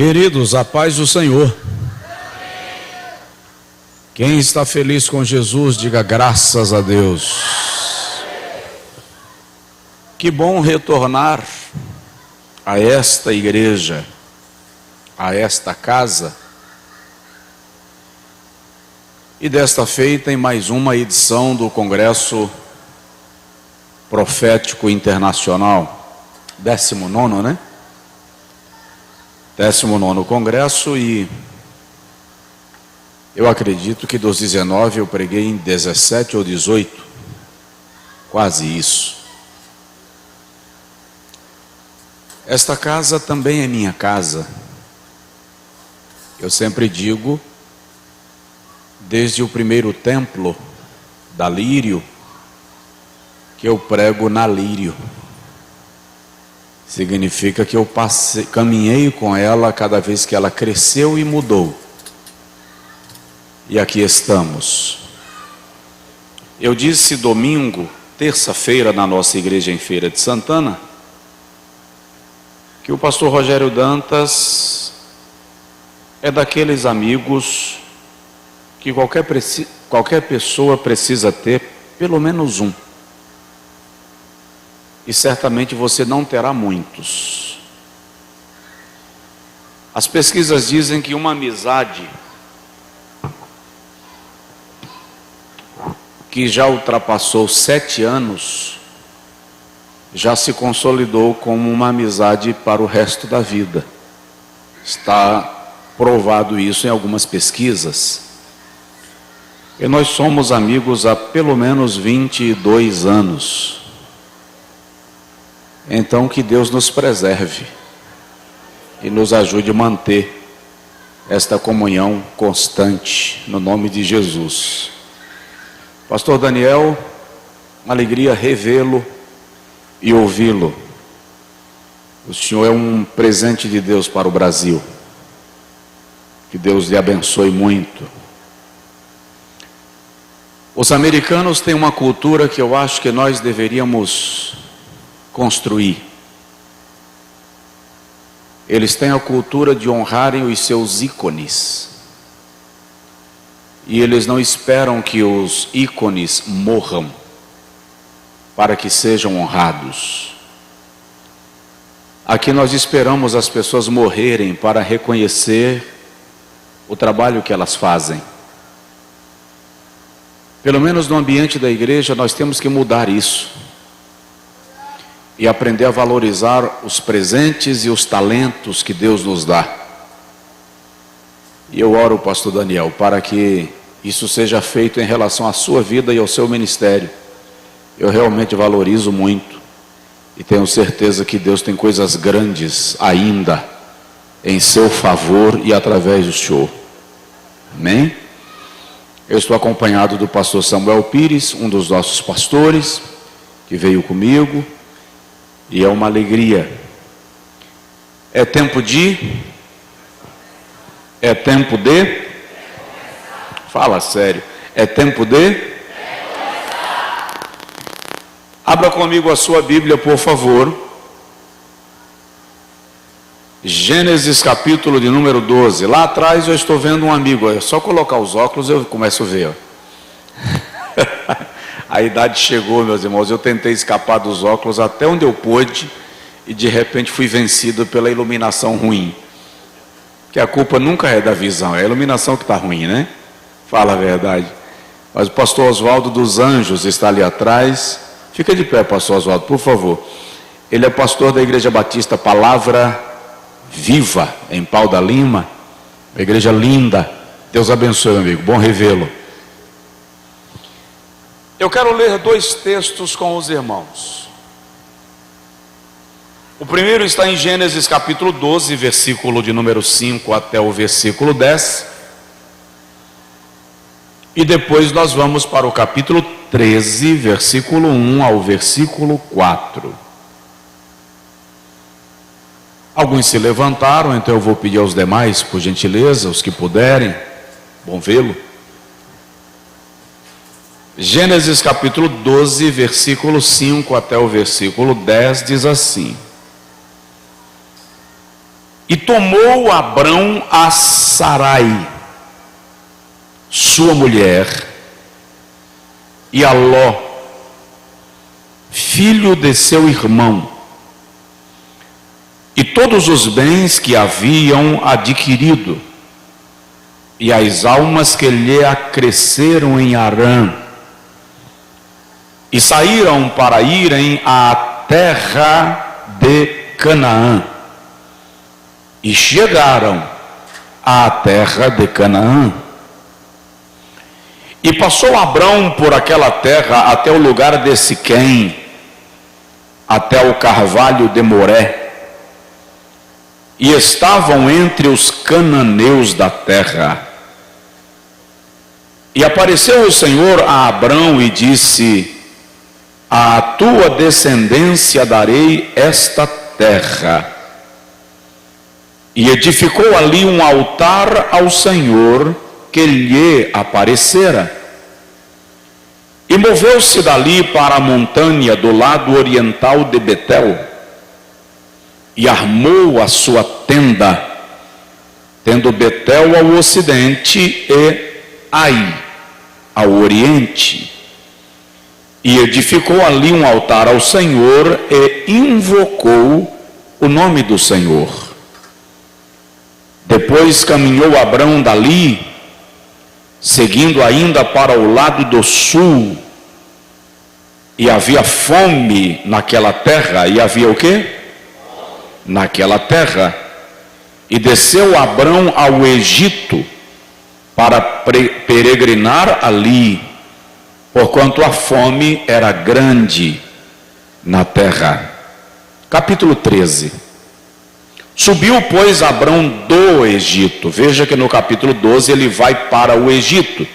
Queridos, a paz do Senhor. Quem está feliz com Jesus, diga graças a Deus. Que bom retornar a esta igreja, a esta casa, e desta feita em mais uma edição do Congresso Profético Internacional, 19º, né? 19º Congresso, e eu acredito que dos 19 eu preguei em 17 ou 18, quase isso. Esta casa também é minha casa. Eu sempre digo, desde o primeiro templo da Lírio, que eu prego na Lírio. Significa que eu caminhei com ela cada vez que ela cresceu e mudou. E aqui estamos. Eu disse domingo, terça-feira, na nossa igreja em Feira de Santana, que o pastor Rogério Dantas é daqueles amigos que qualquer pessoa precisa ter pelo menos um. E certamente você não terá muitos. As pesquisas dizem que uma amizade que já ultrapassou 7 anos, já se consolidou como uma amizade para o resto da vida. Está provado isso em algumas pesquisas. E nós somos amigos há pelo menos 22 anos. Então que Deus nos preserve e nos ajude a manter esta comunhão constante, no nome de Jesus. Pastor Daniel, uma alegria revê-lo e ouvi-lo. O senhor é um presente de Deus para o Brasil. Que Deus lhe abençoe muito. Os americanos têm uma cultura que eu acho que nós deveríamos construir. Eles têm a cultura de honrarem os seus ícones. E eles não esperam que os ícones morram para que sejam honrados. Aqui nós esperamos as pessoas morrerem para reconhecer o trabalho que elas fazem. Pelo menos no ambiente da igreja nós temos que mudar isso. E aprender a valorizar os presentes e os talentos que Deus nos dá. E eu oro, pastor Daniel, para que isso seja feito em relação à sua vida e ao seu ministério. Eu realmente valorizo muito. E tenho certeza que Deus tem coisas grandes ainda em seu favor e através do senhor. Amém? Eu estou acompanhado do pastor Samuel Pires, um dos nossos pastores, que veio comigo. E é uma alegria. É tempo de? Fala sério. É tempo de? Abra comigo a sua Bíblia, por favor. Gênesis capítulo de número 12. Lá atrás eu estou vendo um amigo. É só colocar os óculos eu começo a ver. A idade chegou, meus irmãos. Eu tentei escapar dos óculos até onde eu pude e de repente fui vencido pela iluminação ruim. Que a culpa nunca é da visão, é a iluminação que está ruim, né? Fala a verdade. Mas o pastor Oswaldo dos Anjos está ali atrás. Fica de pé, pastor Oswaldo, por favor. Ele é pastor da Igreja Batista Palavra Viva, em Pau da Lima. Uma igreja linda. Deus abençoe, meu amigo. Bom revê-lo. Eu quero ler 2 textos com os irmãos. O primeiro está em Gênesis capítulo 12, versículo de número 5 até o versículo 10. E depois nós vamos para o capítulo 13, versículo 1 ao versículo 4. Alguns se levantaram, então eu vou pedir aos demais, por gentileza, os que puderem. Bom vê-lo. Gênesis capítulo 12, versículo 5 até o versículo 10 diz assim: E tomou Abrão a Sarai, sua mulher, e a Ló, filho de seu irmão, e todos os bens que haviam adquirido, e as almas que lhe acresceram em Harã, e saíram para irem à terra de Canaã, e chegaram à terra de Canaã. E passou Abrão por aquela terra até o lugar de Siquém, até o carvalho de Moré, e estavam entre os cananeus da terra. E apareceu o Senhor a Abrão e disse: à tua descendência darei esta terra. E edificou ali um altar ao Senhor que lhe aparecera. E moveu-se dali para a montanha do lado oriental de Betel, e armou a sua tenda, tendo Betel ao ocidente e Ai ao oriente. E edificou ali um altar ao Senhor e invocou o nome do Senhor. Depois caminhou Abrão dali, seguindo ainda para o lado do sul, e havia fome naquela terra. E havia o quê? Naquela terra. E desceu Abrão ao Egito para peregrinar ali, porquanto a fome era grande na terra. Capítulo 13. Subiu, pois, Abrão do Egito. Veja que no capítulo 12 ele vai para o Egito.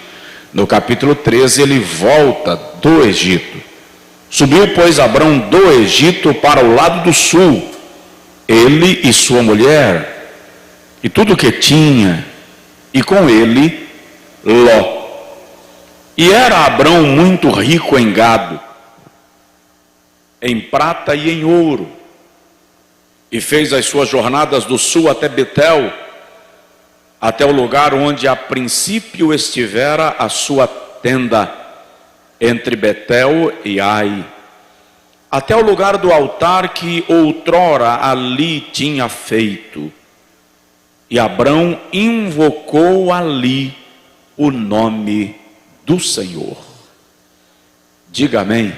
No capítulo 13 ele volta do Egito. Subiu, pois, Abrão do Egito para o lado do sul, ele e sua mulher, e tudo o que tinha, e com ele Ló. E era Abrão muito rico em gado, em prata e em ouro, e fez as suas jornadas do sul até Betel, até o lugar onde a princípio estivera a sua tenda, entre Betel e Ai, até o lugar do altar que outrora ali tinha feito. E Abrão invocou ali o nome do Senhor. Diga amém.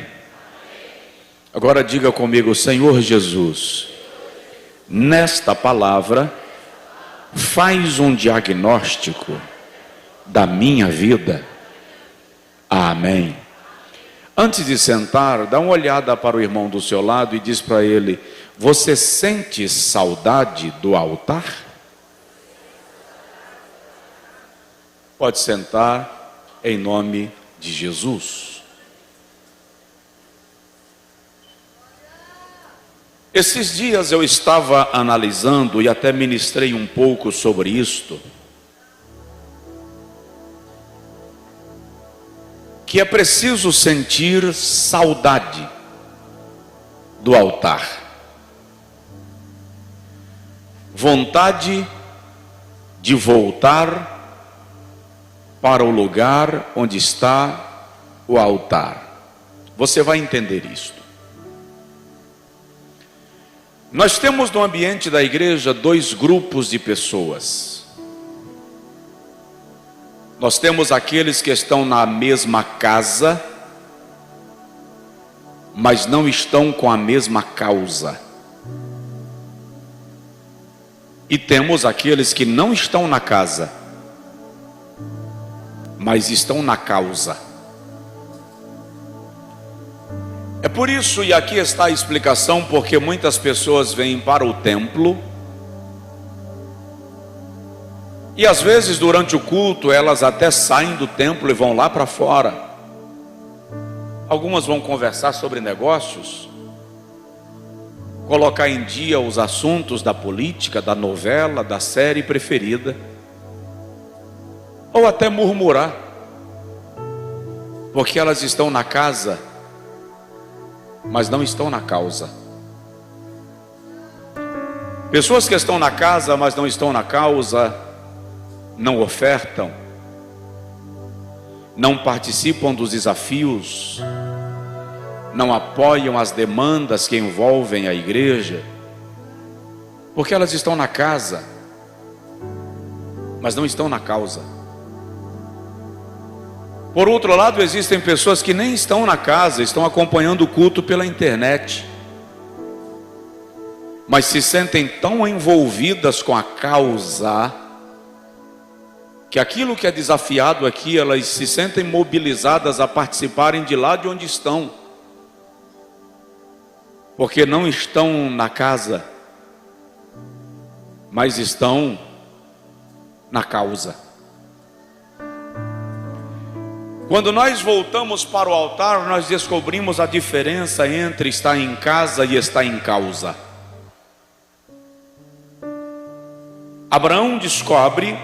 Agora diga comigo: Senhor Jesus, nesta palavra, faz um diagnóstico da minha vida. Amém. Antes de sentar, dá uma olhada para o irmão do seu lado e diz para ele: você sente saudade do altar? Pode sentar, em nome de Jesus. Esses dias eu estava analisando e até ministrei um pouco sobre isto, que é preciso sentir saudade do altar, vontade de voltar para o lugar onde está o altar. Você vai entender isto. Nós temos no ambiente da igreja dois grupos de pessoas. Nós temos aqueles que estão na mesma casa, mas não estão com a mesma causa. E temos aqueles que não estão na casa, mas estão na causa. É por isso, e aqui está a explicação, porque muitas pessoas vêm para o templo, e às vezes durante o culto elas até saem do templo e vão lá para fora. Algumas vão conversar sobre negócios, colocar em dia os assuntos da política, da novela, da série preferida, ou até murmurar, porque elas estão na casa, mas não estão na causa. Pessoas que estão na casa, mas não estão na causa, não ofertam, não participam dos desafios, não apoiam as demandas que envolvem a igreja, porque elas estão na casa, mas não estão na causa. Por outro lado, existem pessoas que nem estão na casa, estão acompanhando o culto pela internet, mas se sentem tão envolvidas com a causa, que aquilo que é desafiado aqui, elas se sentem mobilizadas a participarem de lá de onde estão, porque não estão na casa, mas estão na causa. Quando nós voltamos para o altar, nós descobrimos a diferença entre estar em casa e estar em causa. Abraão descobre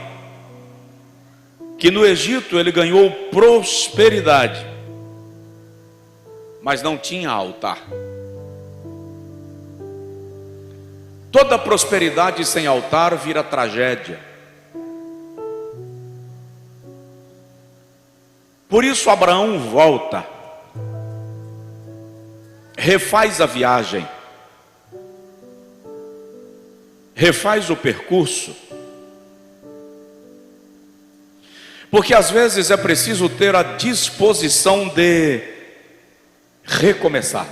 que no Egito ele ganhou prosperidade, mas não tinha altar. Toda prosperidade sem altar vira tragédia. Por isso Abraão volta, refaz a viagem, refaz o percurso, porque às vezes é preciso ter a disposição de recomeçar.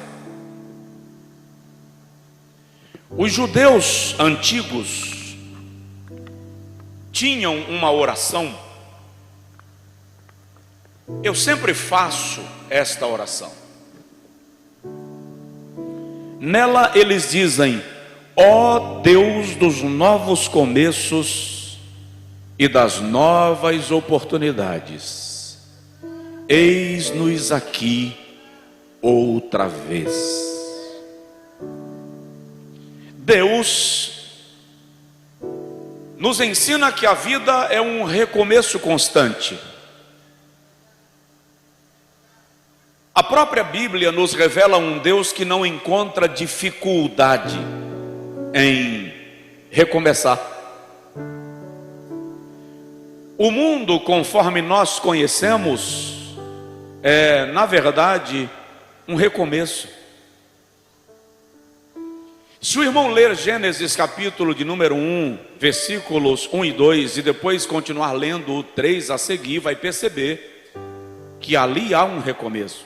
Os judeus antigos tinham uma oração. Eu sempre faço esta oração. Nela eles dizem: ó Deus dos novos começos e das novas oportunidades, eis-nos aqui outra vez. Deus nos ensina que a vida é um recomeço constante. A própria Bíblia nos revela um Deus que não encontra dificuldade em recomeçar. O mundo, conforme nós conhecemos, é, na verdade, um recomeço. Se o irmão ler Gênesis capítulo de número 1, versículos 1 e 2, e depois continuar lendo o 3 a seguir, vai perceber que ali há um recomeço.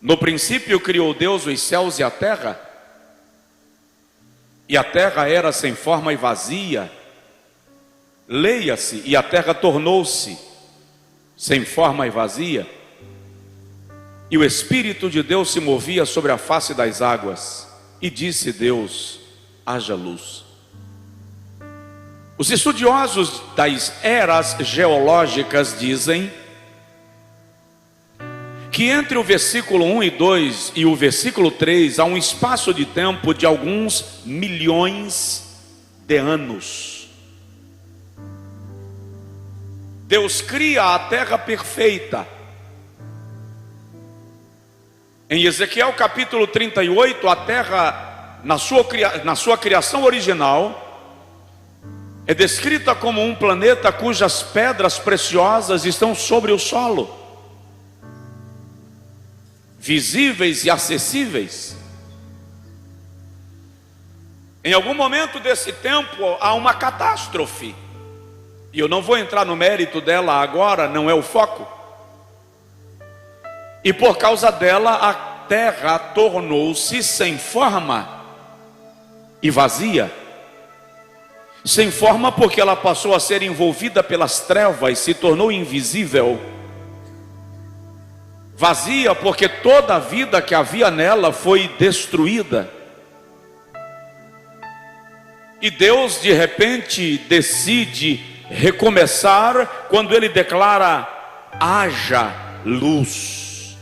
No princípio criou Deus os céus e a terra era sem forma e vazia. Leia-se, e a terra tornou-se sem forma e vazia, e o Espírito de Deus se movia sobre a face das águas, e disse Deus: haja luz. Os estudiosos das eras geológicas dizem que entre o versículo 1 e 2 e o versículo 3 há um espaço de tempo de alguns milhões de anos. Deus cria a terra perfeita. Em Ezequiel capítulo 38, a terra, na sua criação original, é descrita como um planeta cujas pedras preciosas estão sobre o solo, visíveis e acessíveis. Em algum momento desse tempo há uma catástrofe, e eu não vou entrar no mérito dela agora, não é o foco. E por causa dela a terra tornou-se sem forma e vazia. Sem forma porque ela passou a ser envolvida pelas trevas, se tornou invisível. Vazia porque toda a vida que havia nela foi destruída. E Deus de repente decide recomeçar quando Ele declara: haja luz.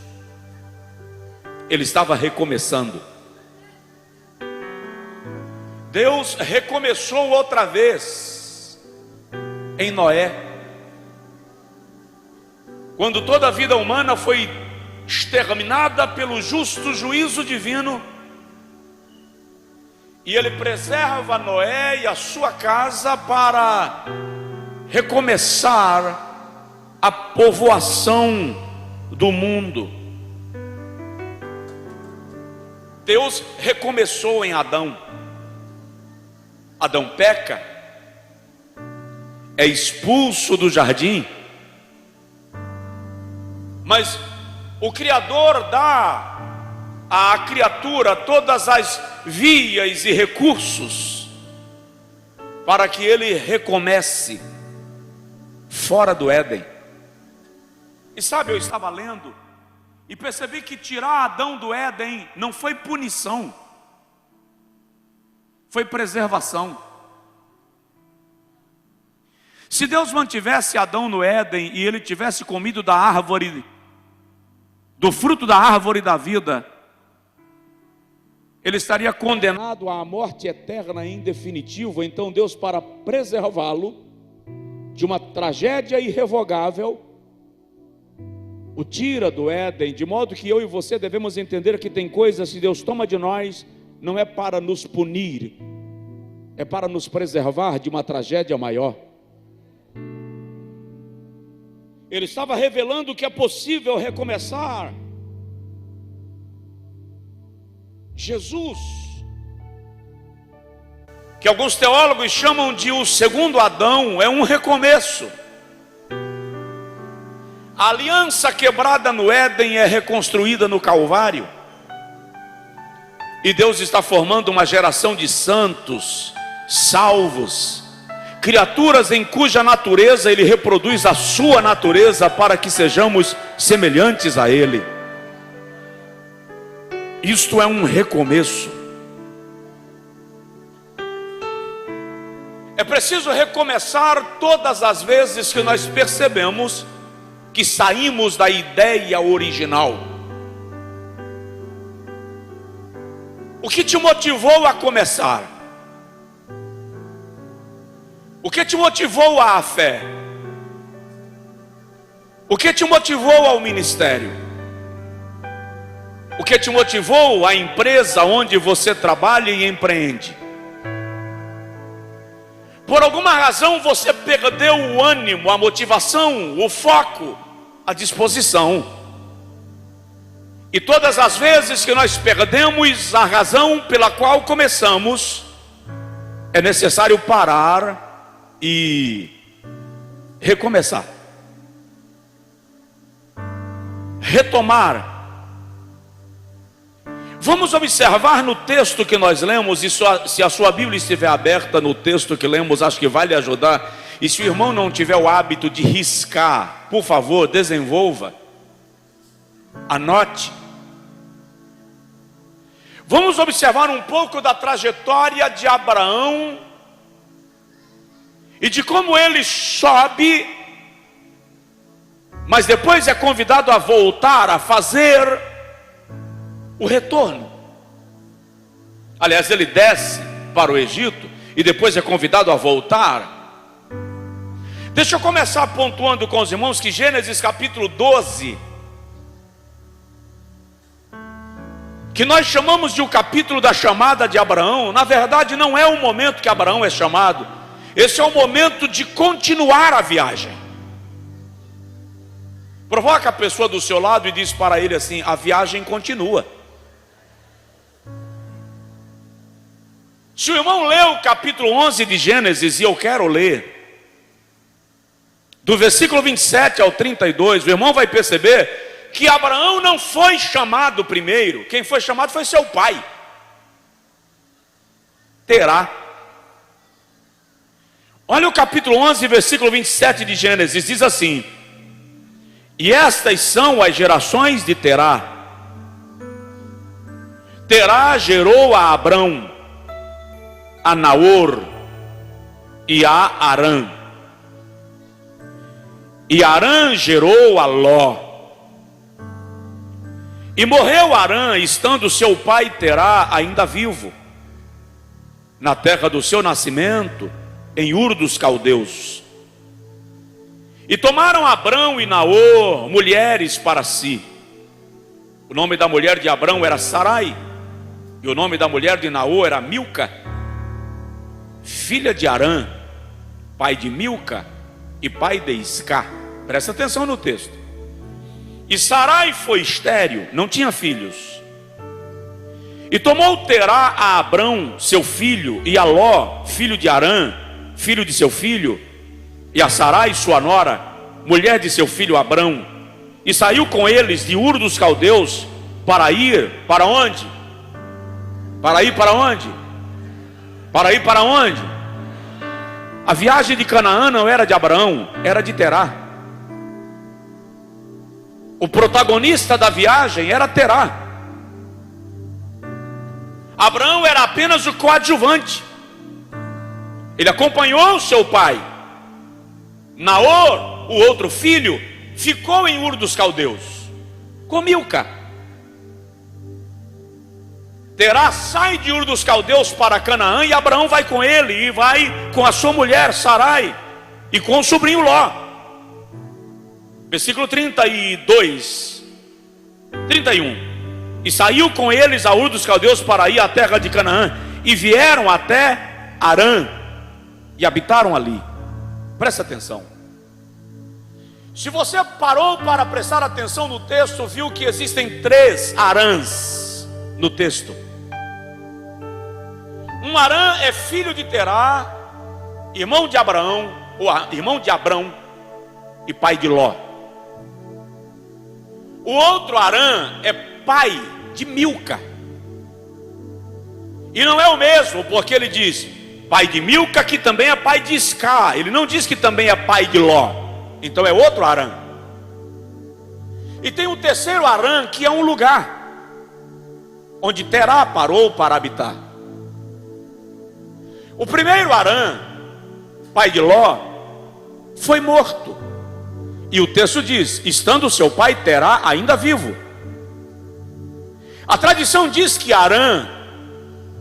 Ele estava recomeçando. Deus recomeçou outra vez em Noé, quando toda a vida humana foi exterminada pelo justo juízo divino, E ele preserva Noé e a sua casa para recomeçar a povoação do mundo. Deus recomeçou em Adão. Adão peca, é expulso do jardim, mas o Criador dá à criatura todas as vias e recursos para que ele recomece fora do Éden. E sabe, eu estava lendo e percebi que tirar Adão do Éden não foi punição, foi preservação. Se Deus mantivesse Adão no Éden e ele tivesse comido da árvore, do fruto da árvore da vida, ele estaria condenado à morte eterna e indefinitiva. Então Deus, para preservá-lo de uma tragédia irrevogável, o tira do Éden, de modo que eu e você devemos entender que tem coisas que Deus toma de nós, não é para nos punir, é para nos preservar de uma tragédia maior. Ele estava revelando que é possível recomeçar. Jesus, que alguns teólogos chamam de o segundo Adão, é um recomeço. A aliança quebrada no Éden é reconstruída no Calvário. E Deus está formando uma geração de santos, salvos, criaturas em cuja natureza Ele reproduz a sua natureza para que sejamos semelhantes a Ele. Isto é um recomeço. É preciso recomeçar todas as vezes que nós percebemos que saímos da ideia original. O que te motivou a começar? O que te motivou à fé? O que te motivou ao ministério? O que te motivou à empresa onde você trabalha e empreende? Por alguma razão você perdeu o ânimo, a motivação, o foco, a disposição. E todas as vezes que nós perdemos a razão pela qual começamos, é necessário parar e recomeçar, retomar. Vamos observar no texto que nós lemos, e se a sua Bíblia estiver aberta no texto que lemos, acho que vai lhe ajudar. E se o irmão não tiver o hábito de riscar, por favor, desenvolva, anote. Vamos observar um pouco da trajetória de Abraão e de como ele sobe, mas depois é convidado a voltar, a fazer o retorno. Aliás, ele desce para o Egito e depois é convidado a voltar. Deixa eu começar pontuando com os irmãos que Gênesis capítulo 12, que nós chamamos de o capítulo da chamada de Abraão, na verdade não é o momento que Abraão é chamado. Esse é o momento de continuar a viagem. Provoca a pessoa do seu lado e diz para ele assim: a viagem continua. Se o irmão lê o capítulo 11 de Gênesis, e eu quero ler, do versículo 27 ao 32, o irmão vai perceber que Abraão não foi chamado primeiro. Quem foi chamado foi seu pai, Terá. Olha o capítulo 11, versículo 27 de Gênesis, diz assim: e estas são as gerações de Terá. Terá gerou a Abrão, a Naor e a Arã. E Arã gerou a Ló. E morreu Arã, estando seu pai Terá ainda vivo, na terra do seu nascimento, em Ur dos Caldeus. E tomaram Abrão e Naor mulheres para si. O nome da mulher de Abrão era Sarai, e o nome da mulher de Naor era Milca. filha de Arã, pai de Milca e pai de Isca. Presta atenção no texto. E Sarai foi estéril, não tinha filhos. E tomou Terá a Abrão, seu filho, e a Ló, filho de Arã, filho de seu filho, e a Sarai, sua nora, mulher de seu filho Abrão, e saiu com eles de Ur dos Caldeus para ir para onde? Para ir para onde? Para ir para onde? A viagem de Canaã não era de Abraão, era de Terá. O protagonista da viagem era Terá. Abraão era apenas o coadjuvante. Ele acompanhou seu pai. Naor, o outro filho, ficou em Ur dos Caldeus com Milca. Terá sai de Ur dos Caldeus para Canaã, e Abraão vai com ele, e vai com a sua mulher Sarai e com o sobrinho Ló. Versículo 32, 31. E saiu com eles a Ur dos Caldeus para ir à terra de Canaã, e vieram até Arã e habitaram ali. Presta atenção. Se você parou para prestar atenção no texto, viu que existem 3 Arãs no texto. Um Arã é filho de Terá, irmão de Abraão, ou irmão de Abrão e pai de Ló. O outro Arã é pai de Milca. E não é o mesmo, porque ele diz pai de Milca, que também é pai de Isca. Ele não diz que também é pai de Ló. Então é outro Arã. E tem o terceiro Arã, que é um lugar onde Terá parou para habitar. O primeiro Arã, pai de Ló, foi morto. E o texto diz, estando seu pai Terá ainda vivo. A tradição diz que Arã,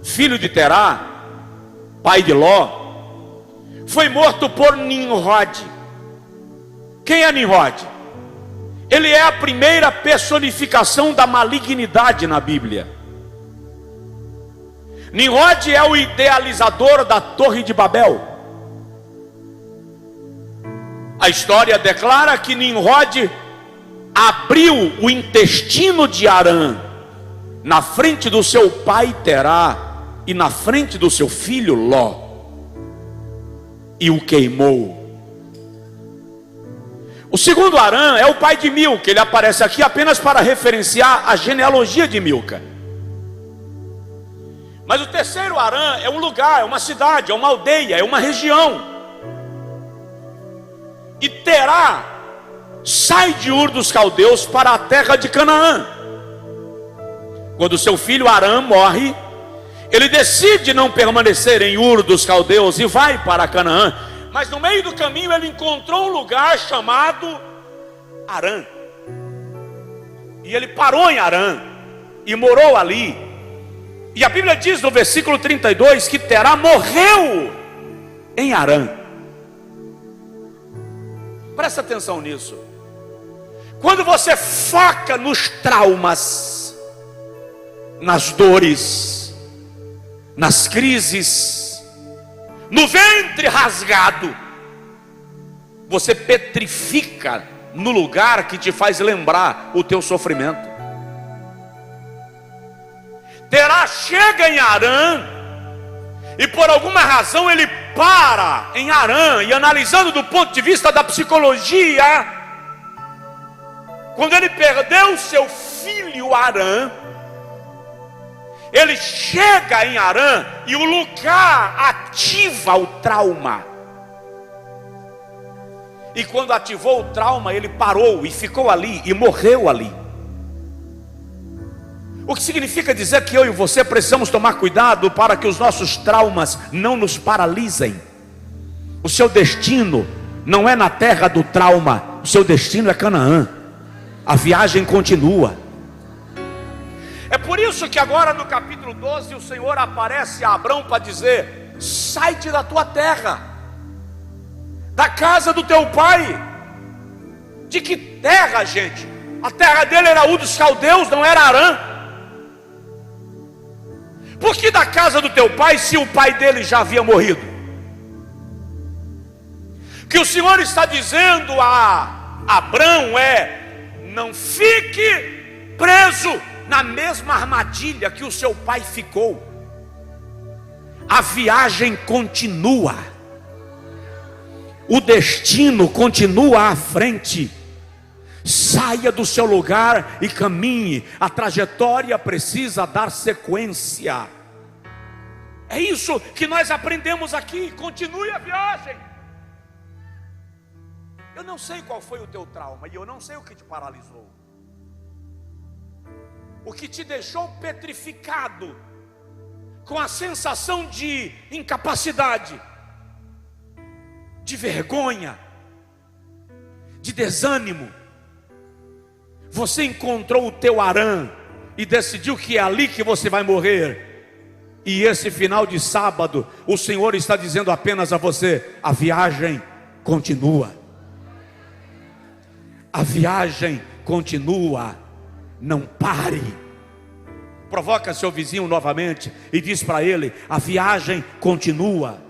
filho de Terá, pai de Ló, foi morto por Nimrod. Quem é Nimrod? Ele é a primeira personificação da malignidade na Bíblia. Nimrod é o idealizador da Torre de Babel. A história declara que Nimrod abriu o intestino de Arã na frente do seu pai Terá e na frente do seu filho Ló, e o queimou. O segundo Arã é o pai de Milca. Ele aparece aqui apenas para referenciar a genealogia de Milca. Mas o terceiro Arã é um lugar, é uma cidade, é uma aldeia, é uma região. E Terá sai de Ur dos Caldeus para a terra de Canaã. Quando seu filho Arã morre, ele decide não permanecer em Ur dos Caldeus e vai para Canaã. Mas no meio do caminho ele encontrou um lugar chamado Arã. E ele parou em Arã e morou ali. E a Bíblia diz no versículo 32 que Terá morreu em Arã. Presta atenção nisso. Quando você foca nos traumas, nas dores, nas crises, no ventre rasgado, você petrifica no lugar que te faz lembrar o teu sofrimento. Terá chega em Arã, e por alguma razão ele para em Arã, e analisando do ponto de vista da psicologia, quando ele perdeu seu filho Arã, ele chega em Arã e o lugar ativa o trauma. E quando ativou o trauma, ele parou e ficou ali e morreu ali. O que significa dizer que eu e você precisamos tomar cuidado para que os nossos traumas não nos paralisem. O seu destino não é na terra do trauma, o seu destino é Canaã. A viagem continua. É por isso que agora no capítulo 12 o Senhor aparece a Abrão para dizer: sai-te da tua terra, da casa do teu pai. De que terra, gente? A terra dele era Ur dos Caldeus, não era Arã. Por que da casa do teu pai, se o pai dele já havia morrido? que o Senhor está dizendo a Abrão não fique preso na mesma armadilha que o seu pai ficou. A viagem continua, o destino continua à frente. Saia do seu lugar e caminhe. A trajetória precisa dar sequência. É isso que nós aprendemos aqui. Continue a viagem. Eu não sei qual foi o teu trauma, e eu não sei o que te paralisou, o que te deixou petrificado, com a sensação de incapacidade, de vergonha, de desânimo. Você encontrou o teu Harã e decidiu que é ali que você vai morrer. E esse final de sábado, o Senhor está dizendo apenas a você: a viagem continua. A viagem continua, não pare. Provoca seu vizinho novamente e diz para ele: a viagem continua.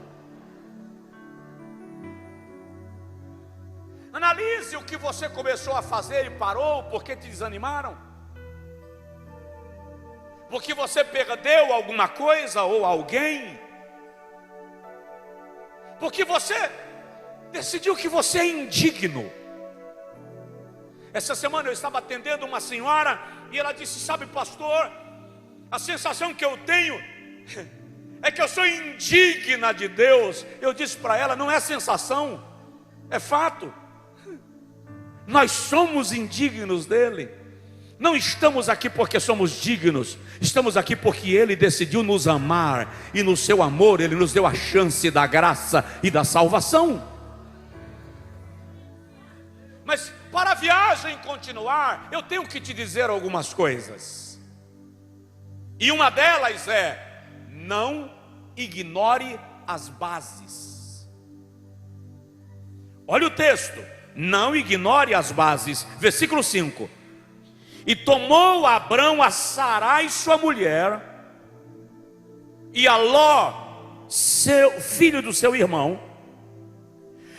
Analise o que você começou a fazer e parou porque te desanimaram. Porque você perdeu alguma coisa ou alguém. Porque você decidiu que você é indigno. Essa semana eu estava atendendo uma senhora e ela disse: sabe, pastor, a sensação que eu tenho é que eu sou indigna de Deus. Eu disse para ela: não é sensação, é fato. Nós somos indignos dele. Não estamos aqui porque somos dignos, estamos aqui porque ele decidiu nos amar, e no seu amor ele nos deu a chance da graça e da salvação. Mas para a viagem continuar, eu tenho que te dizer algumas coisas. E uma delas é: não ignore as bases. Olha o texto: não ignore as bases. Versículo 5: e tomou Abrão a Sarai sua mulher, e a Ló, filho do seu irmão,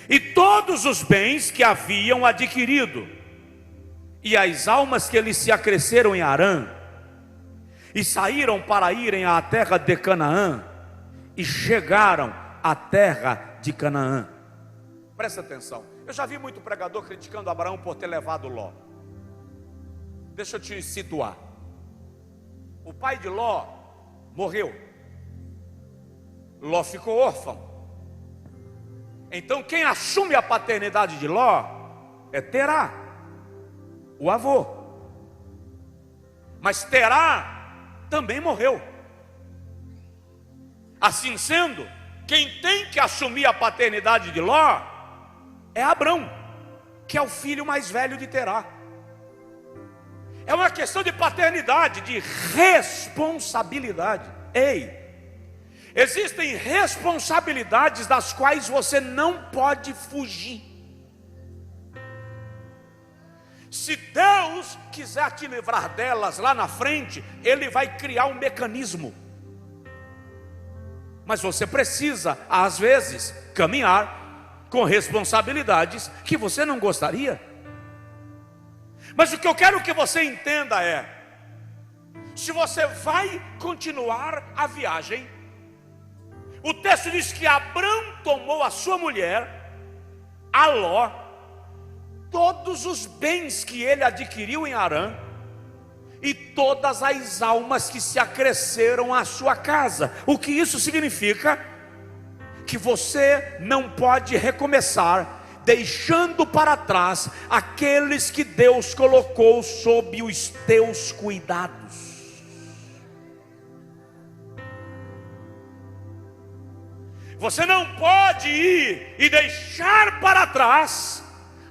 e todos os bens que haviam adquirido, e as almas que lhes se acresceram em Harã, e saíram para irem à terra de Canaã, e chegaram à terra de Canaã. Presta atenção, eu já vi muito pregador criticando Abraão por ter levado Ló. Deixa eu te situar. O pai de Ló morreu. Ló ficou órfão. Então quem assume a paternidade de Ló é Terá, o avô. Mas Terá também morreu. Assim sendo, quem tem que assumir a paternidade de Ló é Abrão, que é o filho mais velho de Terá. É uma questão de paternidade, de responsabilidade. Ei, existem responsabilidades das quais você não pode fugir. Se Deus quiser te livrar delas lá na frente, Ele vai criar um mecanismo. Mas você precisa, às vezes, caminhar com responsabilidades que você não gostaria. Mas o que eu quero que você entenda é: se você vai continuar a viagem, o texto diz que Abrão tomou a sua mulher, a Ló, todos os bens que ele adquiriu em Harã, e todas as almas que se acresceram à sua casa. O que isso significa? Que você não pode recomeçar deixando para trás aqueles que Deus colocou sob os teus cuidados. Você não pode ir e deixar para trás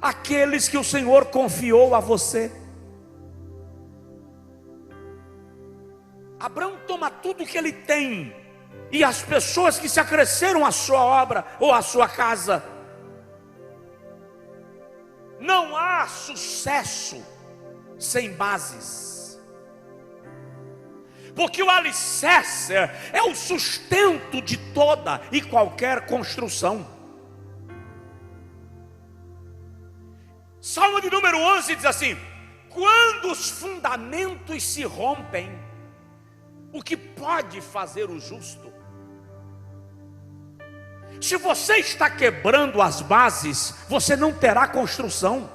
aqueles que o Senhor confiou a você. Abrão toma tudo que ele tem, e as pessoas que se acresceram à sua obra ou à sua casa. Não há sucesso sem bases, porque o alicerce é o sustento de toda e qualquer construção. Salmo de número 11 diz assim: quando os fundamentos se rompem, o que pode fazer o justo? Se você está quebrando as bases, você não terá construção.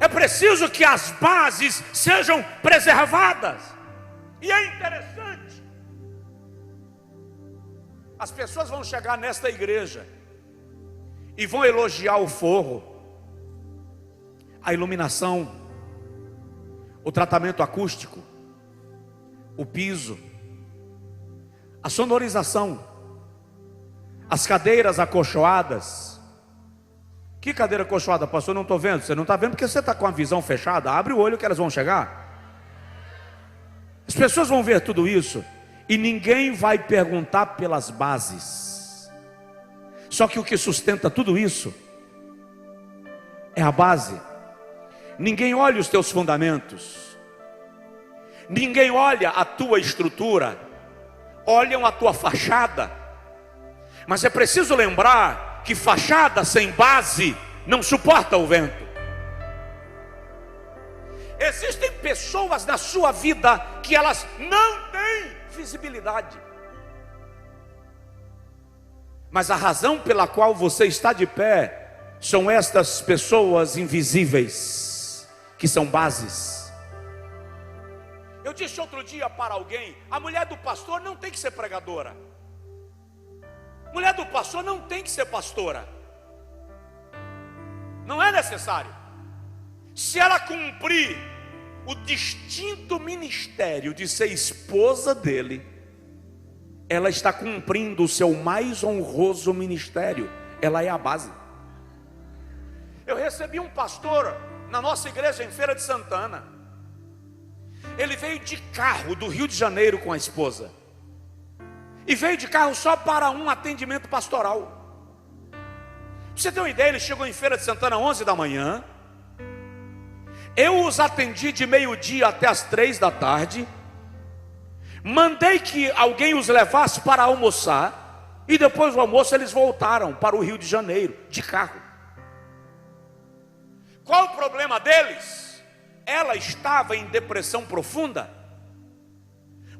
É preciso que as bases sejam preservadas. E é interessante, as pessoas vão chegar nesta igreja e vão elogiar o forro, a iluminação, o tratamento acústico, o piso, a sonorização, as cadeiras acolchoadas. Que cadeira acolchoada, pastor? Não estou vendo. Você não está vendo porque você está com a visão fechada. Abre o olho que elas vão chegar. As pessoas vão ver tudo isso e ninguém vai perguntar pelas bases. Só que o que sustenta tudo isso é a base. Ninguém olha os teus fundamentos, ninguém olha a tua estrutura, olham a tua fachada. Mas é preciso lembrar que fachada sem base não suporta o vento. Existem pessoas na sua vida que elas não têm visibilidade, mas a razão pela qual você está de pé são estas pessoas invisíveis, que são bases. Eu disse outro dia para alguém: a mulher do pastor não tem que ser pregadora, mulher do pastor não tem que ser pastora, não é necessário. Se ela cumprir o distinto ministério de ser esposa dele, ela está cumprindo o seu mais honroso ministério. Ela é a base. Eu recebi um pastor na nossa igreja em Feira de Santana. Ele veio de carro do Rio de Janeiro com a esposa, e veio de carro só para um atendimento pastoral. Pra você ter uma ideia, ele chegou em Feira de Santana às 11 da manhã. Eu os atendi de meio-dia até as 3 da tarde. Mandei que alguém os levasse para almoçar, e depois do almoço eles voltaram para o Rio de Janeiro, de carro. Qual o problema deles? Ela estava em depressão profunda.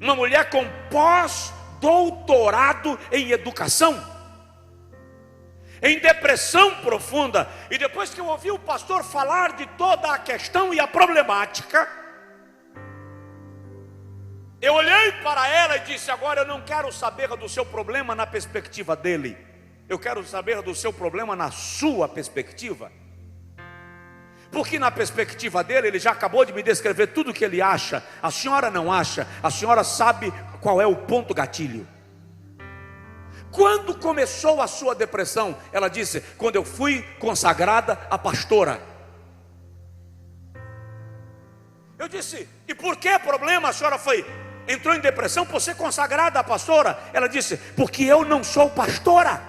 Uma mulher com pós-doutorado em educação, em depressão profunda. E depois que eu ouvi o pastor falar de toda a questão e a problemática, eu olhei para ela e disse: agora eu não quero saber do seu problema na perspectiva dele, eu quero saber do seu problema na sua perspectiva. Porque na perspectiva dele, ele já acabou de me descrever tudo o que ele acha. A senhora não acha, a senhora sabe qual é o ponto gatilho. Quando começou a sua depressão? Ela disse: quando eu fui consagrada a pastora. Eu disse: e por que problema a senhora entrou em depressão por ser consagrada a pastora? Ela disse: porque eu não sou pastora,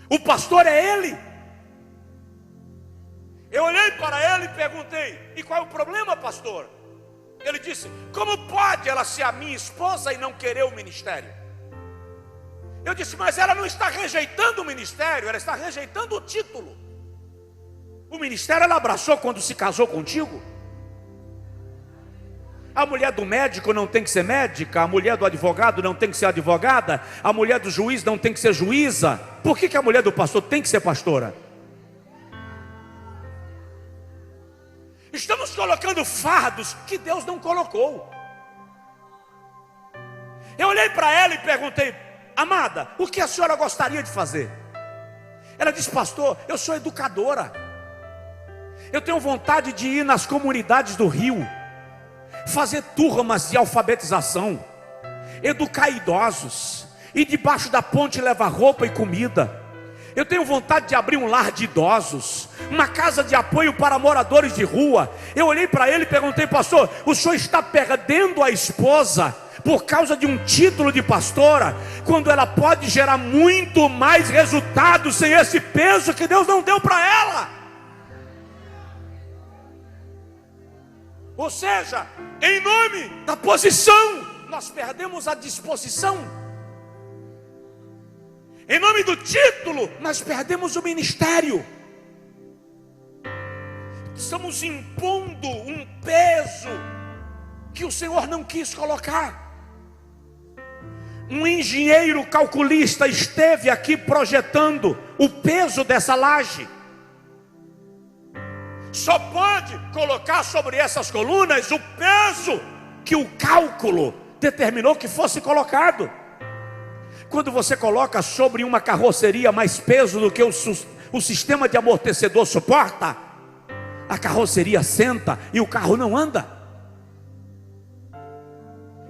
o pastor é ele. Eu olhei para ele e perguntei: e qual é o problema, pastor? Ele disse: como pode ela ser a minha esposa e não querer o ministério? Eu disse: mas ela não está rejeitando o ministério, ela está rejeitando o título. O ministério ela abraçou quando se casou contigo. A mulher do médico não tem que ser médica, a mulher do advogado não tem que ser advogada, a mulher do juiz não tem que ser juíza. Por que a mulher do pastor tem que ser pastora? Estamos colocando fardos que Deus não colocou. Eu olhei para ela e perguntei: amada, o que a senhora gostaria de fazer? Ela disse: pastor, eu sou educadora, eu tenho vontade de ir nas comunidades do Rio, fazer turmas de alfabetização, educar idosos, ir debaixo da ponte levar roupa e comida. Eu tenho vontade de abrir um lar de idosos, uma casa de apoio para moradores de rua. Eu olhei para ele e perguntei: pastor, o senhor está perdendo a esposa por causa de um título de pastora, quando ela pode gerar muito mais resultados sem esse peso que Deus não deu para ela? Ou seja, em nome da posição, nós perdemos a disposição. Em nome do título, nós perdemos o ministério. Estamos impondo um peso que o Senhor não quis colocar. Um engenheiro calculista esteve aqui projetando o peso dessa laje. Só pode colocar sobre essas colunas o peso que o cálculo determinou que fosse colocado. Quando você coloca sobre uma carroceria mais peso do que o sistema de amortecedor suporta, a carroceria senta e o carro não anda.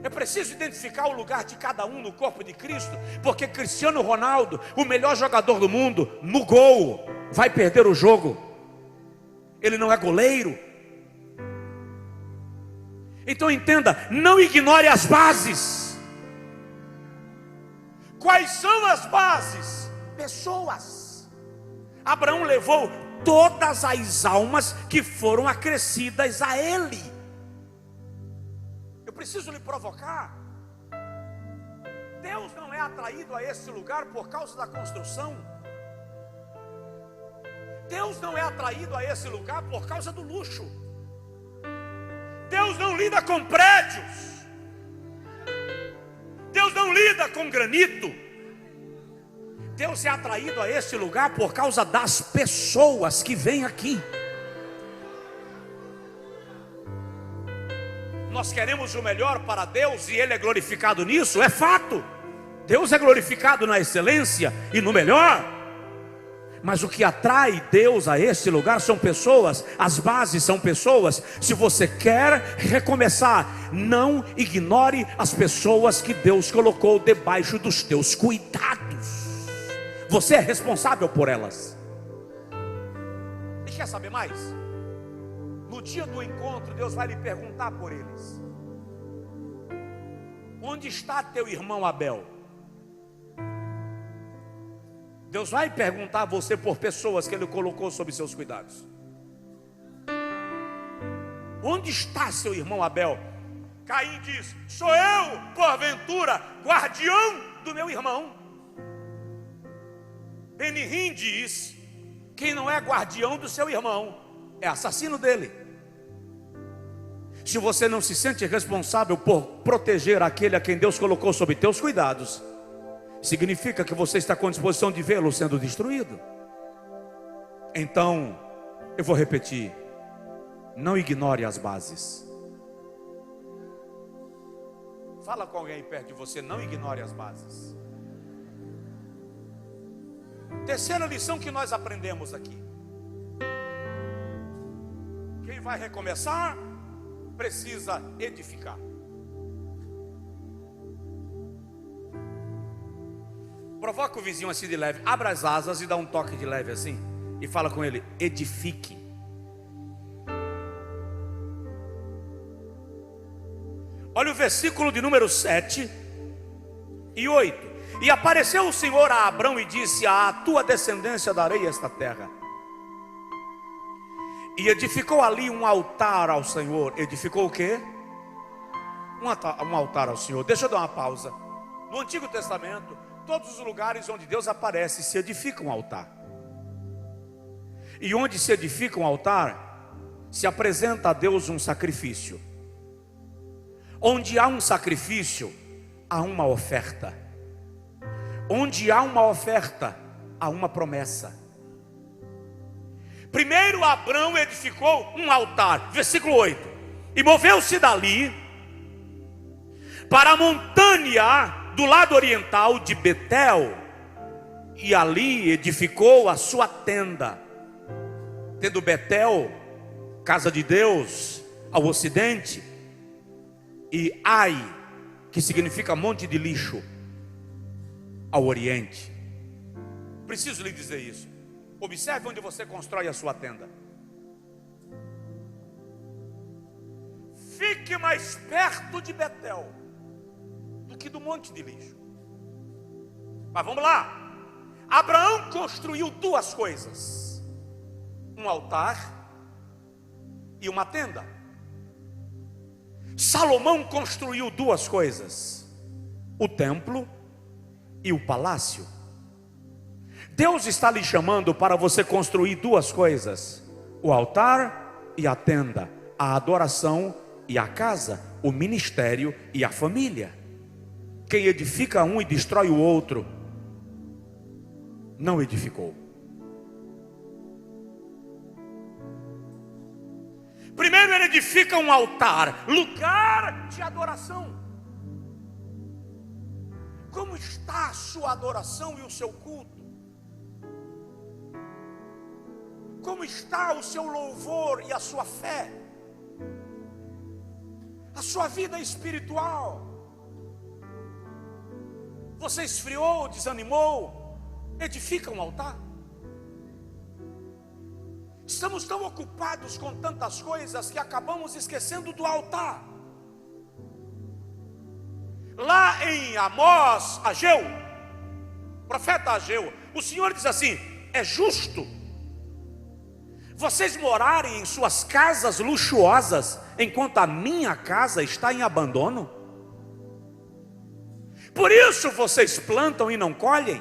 É preciso identificar o lugar de cada um no corpo de Cristo, porque Cristiano Ronaldo, o melhor jogador do mundo, no gol, vai perder o jogo. Ele não é goleiro. Então entenda, não ignore as bases. Quais são as bases? Pessoas. Abraão levou todas as almas que foram acrescidas a ele. Eu preciso lhe provocar. Deus não é atraído a esse lugar por causa da construção. Deus não é atraído a esse lugar por causa do luxo. Deus não lida com prédios. Deus não lida com granito. Deus é atraído a esse lugar por causa das pessoas que vêm aqui. Nós queremos o melhor para Deus e Ele é glorificado nisso, é fato. Deus é glorificado na excelência e no melhor. Mas o que atrai Deus a esse lugar são pessoas, as bases são pessoas. Se você quer recomeçar, não ignore as pessoas que Deus colocou debaixo dos teus cuidados. Você é responsável por elas. E quer saber mais? No dia do encontro, Deus vai lhe perguntar por eles. Onde está teu irmão Abel? Deus vai perguntar a você por pessoas que Ele colocou sob seus cuidados. Onde está seu irmão Abel? Caim diz: sou eu, porventura, guardião do meu irmão. Benihim diz: quem não é guardião do seu irmão é assassino dele. Se você não se sente responsável por proteger aquele a quem Deus colocou sob teus cuidados, significa que você está com disposição de vê-lo sendo destruído. Então, eu vou repetir: não ignore as bases. Fala com alguém perto de você: não ignore as bases. Terceira lição que nós aprendemos aqui: quem vai recomeçar precisa edificar. Provoca o vizinho assim de leve, abra as asas e dá um toque de leve assim, e fala com ele: edifique. Olha o versículo de número 7 e 8. E apareceu o Senhor a Abrão e disse: à tua descendência darei esta terra. E edificou ali um altar ao Senhor. Edificou o quê? Um altar ao Senhor. Deixa eu dar uma pausa. No Antigo Testamento, todos os lugares onde Deus aparece, se edifica um altar. E onde se edifica um altar, se apresenta a Deus um sacrifício. Onde há um sacrifício, há uma oferta. Onde há uma oferta, há uma promessa. Primeiro Abrão edificou um altar, versículo 8. E moveu-se dali para a montanha do lado oriental de Betel, e ali edificou a sua tenda, tendo Betel, casa de Deus, ao ocidente, e Ai, que significa monte de lixo, ao oriente. Preciso lhe dizer isso. Observe onde você constrói a sua tenda. Fique mais perto de Betel do que do monte de lixo. Mas vamos lá. Abraão construiu duas coisas: um altar e uma tenda. Salomão construiu duas coisas: o templo e o palácio. Deus está lhe chamando para você construir duas coisas: o altar e a tenda, a adoração e a casa, o ministério e a família. Quem edifica um e destrói o outro, não edificou. Primeiro ele edifica um altar, lugar de adoração. Como está a sua adoração e o seu culto? Como está o seu louvor e a sua fé? A sua vida espiritual? Você esfriou, desanimou? Edifica um altar? Estamos tão ocupados com tantas coisas que acabamos esquecendo do altar. Lá em Amós, Ageu, profeta Ageu, o Senhor diz assim: é justo vocês morarem em suas casas luxuosas, enquanto a minha casa está em abandono? Por isso vocês plantam e não colhem,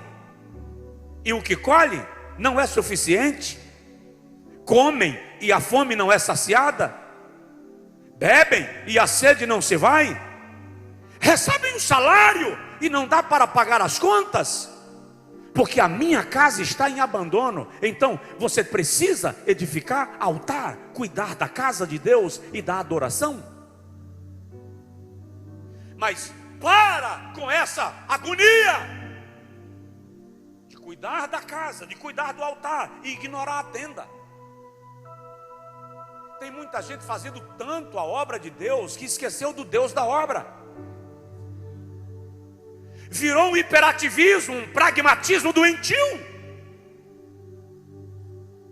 e o que colhem não é suficiente. Comem e a fome não é saciada, bebem e a sede não se vai, recebem um salário e não dá para pagar as contas, porque a minha casa está em abandono. Então você precisa edificar altar, cuidar da casa de Deus e da adoração. Mas para com essa agonia de cuidar da casa, de cuidar do altar e ignorar a tenda. Tem muita gente fazendo tanto a obra de Deus que esqueceu do Deus da obra. Virou um hiperativismo, um pragmatismo doentio.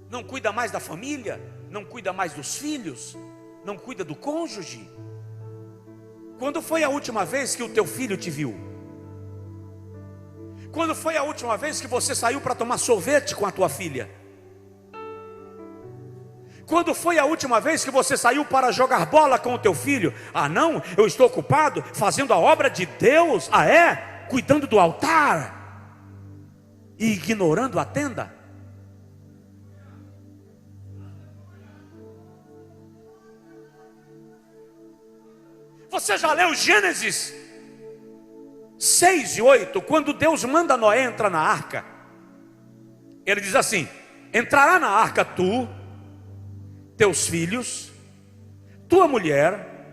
Não cuida mais da família, não cuida mais dos filhos, não cuida do cônjuge. Quando foi a última vez que o teu filho te viu? Quando foi a última vez que você saiu para tomar sorvete com a tua filha? Quando foi a última vez que você saiu para jogar bola com o teu filho? Ah não, eu estou ocupado fazendo a obra de Deus. Ah é? Cuidando do altar e ignorando a tenda? Você já leu Gênesis 6 e 8, quando Deus manda Noé entrar na arca? Ele diz assim: entrará na arca tu, teus filhos, tua mulher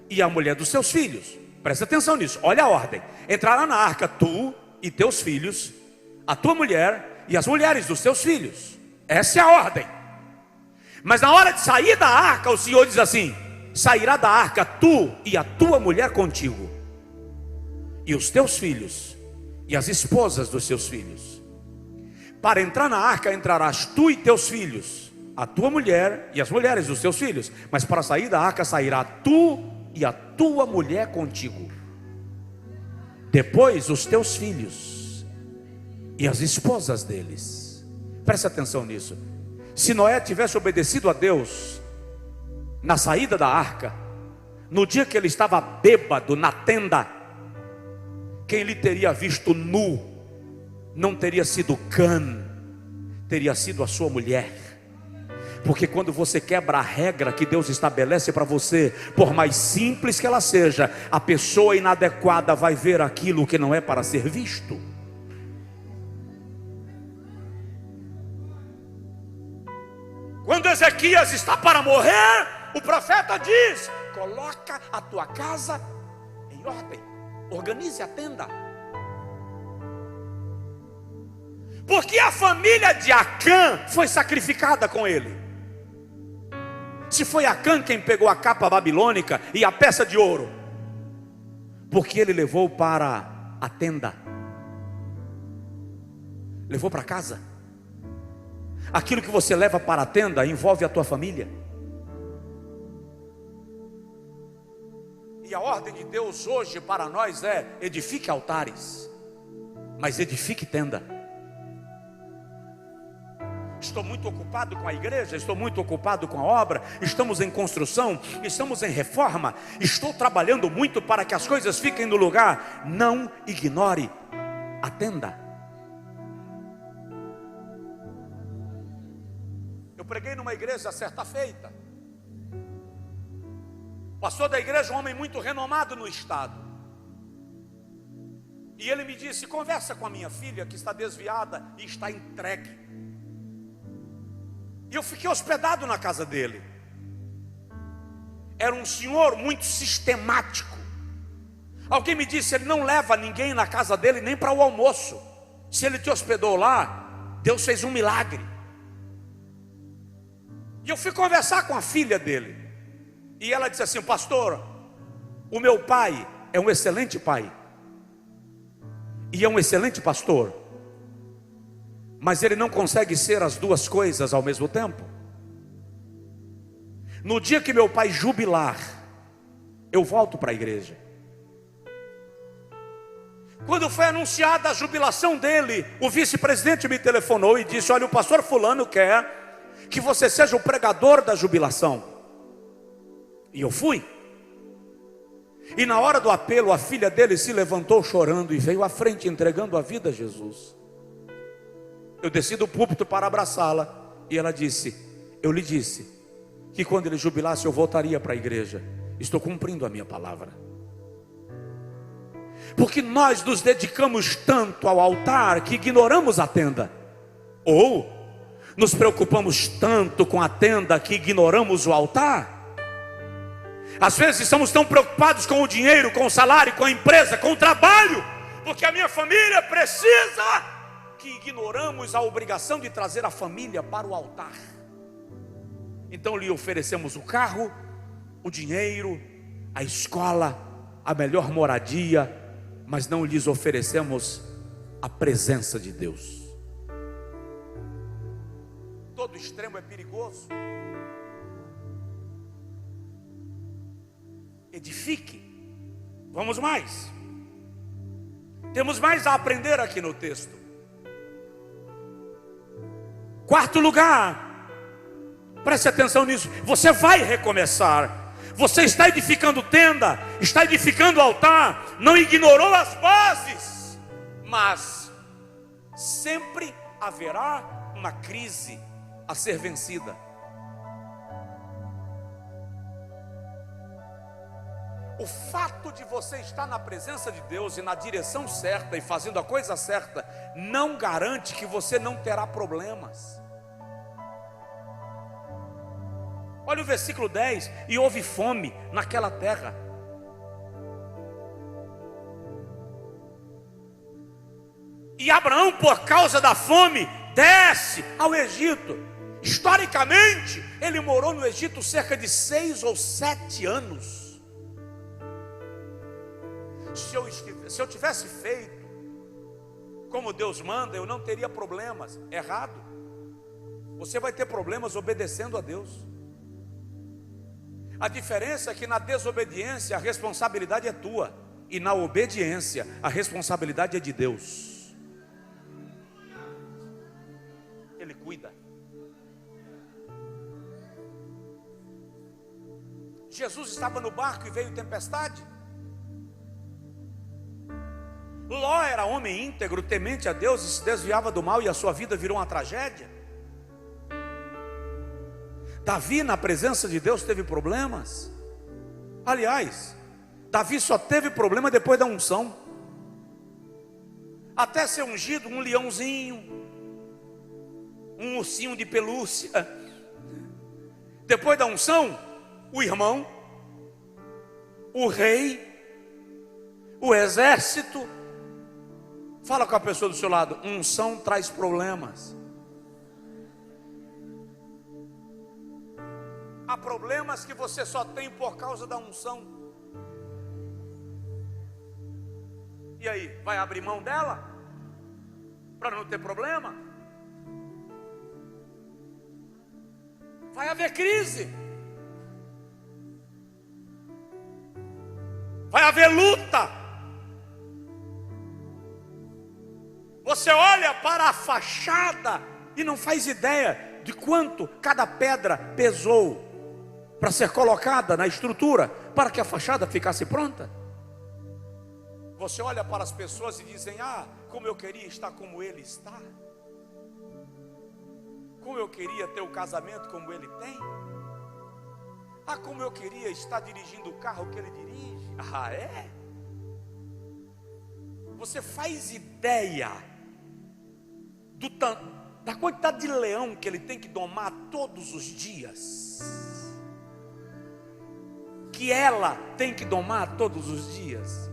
e a mulher dos teus filhos. Presta atenção nisso, olha a ordem: entrará na arca tu e teus filhos, a tua mulher e as mulheres dos teus filhos. Essa é a ordem. Mas na hora de sair da arca, o Senhor diz assim: sairá da arca tu e a tua mulher contigo, e os teus filhos e as esposas dos seus filhos. Para entrar na arca entrarás tu e teus filhos, a tua mulher e as mulheres dos teus filhos. Mas para sair da arca sairá tu e a tua mulher contigo, depois os teus filhos e as esposas deles. Preste atenção nisso. Se Noé tivesse obedecido a Deus na saída da arca, no dia que ele estava bêbado na tenda, quem lhe teria visto nu não teria sido Cã, teria sido a sua mulher. Porque quando você quebra a regra que Deus estabelece para você, por mais simples que ela seja, a pessoa inadequada vai ver aquilo que não é para ser visto. Quando Ezequias está para morrer, o profeta diz: coloca a tua casa em ordem, organize a tenda. Porque a família de Acã foi sacrificada com ele. Se foi Acã quem pegou a capa babilônica e a peça de ouro, porque ele levou para a tenda, levou para casa. Aquilo que você leva para a tenda envolve a tua família. E a ordem de Deus hoje para nós é: edifique altares, mas edifique tenda. Estou muito ocupado com a igreja, estou muito ocupado com a obra, estamos em construção, estamos em reforma, estou trabalhando muito para que as coisas fiquem no lugar. Não ignore a tenda. preguei numa igreja certa feita. Pastor da igreja, um homem muito renomado no estado. E ele me disse: conversa com a minha filha que está desviada e está entregue. E eu fiquei hospedado na casa dele. Era um senhor muito sistemático. Alguém me disse: ele não leva ninguém na casa dele nem para o almoço. Se ele te hospedou lá, Deus fez um milagre. E eu fui conversar com a filha dele. E ela disse assim: pastor, o meu pai é um excelente pai. E é um excelente pastor. Mas ele não consegue ser as duas coisas ao mesmo tempo. No dia que meu pai jubilar, eu volto para a igreja. Quando foi anunciada a jubilação dele, o vice-presidente me telefonou e disse: olha, o pastor fulano quer que você seja o pregador da jubilação. E eu fui. E na hora do apelo, a filha dele se levantou chorando e veio à frente entregando a vida a Jesus. Eu desci do púlpito para abraçá-la e ela disse: eu lhe disse que quando ele jubilasse eu voltaria para a igreja. Estou cumprindo a minha palavra. Porque nós nos dedicamos tanto ao altar que ignoramos a tenda. Ou nos preocupamos tanto com a tenda que ignoramos o altar. Às vezes estamos tão preocupados com o dinheiro, com o salário, com a empresa, com o trabalho, porque a minha família precisa, que ignoramos a obrigação de trazer a família para o altar. Então lhe oferecemos o carro, o dinheiro, a escola, a melhor moradia, mas não lhes oferecemos a presença de Deus. Todo extremo é perigoso. Edifique. Vamos mais. Temos mais a aprender aqui no texto. Quarto lugar, preste atenção nisso. Você vai recomeçar. Você está edificando tenda, está edificando altar, não ignorou as bases, mas sempre haverá uma crise a ser vencida. O fato de você estar na presença de Deus e na direção certa e fazendo a coisa certa não garante que você não terá problemas. Olha o versículo 10: e houve fome naquela terra. E Abraão, por causa da fome, desce ao Egito. Historicamente, ele morou no Egito cerca de 6 ou 7 anos. Se eu tivesse feito como Deus manda, eu não teria problemas. Errado. Você vai ter problemas obedecendo a Deus. A diferença é que na desobediência a responsabilidade é tua, e na obediência a responsabilidade é de Deus. Ele cuida. Jesus estava no barco e veio tempestade. Ló era homem íntegro, temente a Deus, e se desviava do mal, e a sua vida virou uma tragédia. Davi, na presença de Deus, teve problemas. Aliás, Davi só teve problema depois da unção. Até ser ungido, um leãozinho, um ursinho de pelúcia. Depois da unção, o irmão, o rei, o exército. Fala com a pessoa do seu lado: unção traz problemas. Há problemas que você só tem por causa da unção. E aí, vai abrir mão dela para não ter problema? Vai haver crise, vai haver luta. Você olha para a fachada e não faz ideia de quanto cada pedra pesou para ser colocada na estrutura, para que a fachada ficasse pronta. Você olha para as pessoas e dizem: ah, como eu queria estar como ele está. Como eu queria ter o casamento como ele tem. Ah, como eu queria estar dirigindo o carro que ele dirige. Ah, é? Você faz ideia da quantidade de leão que ele tem que domar todos os dias? Que ela tem que domar todos os dias?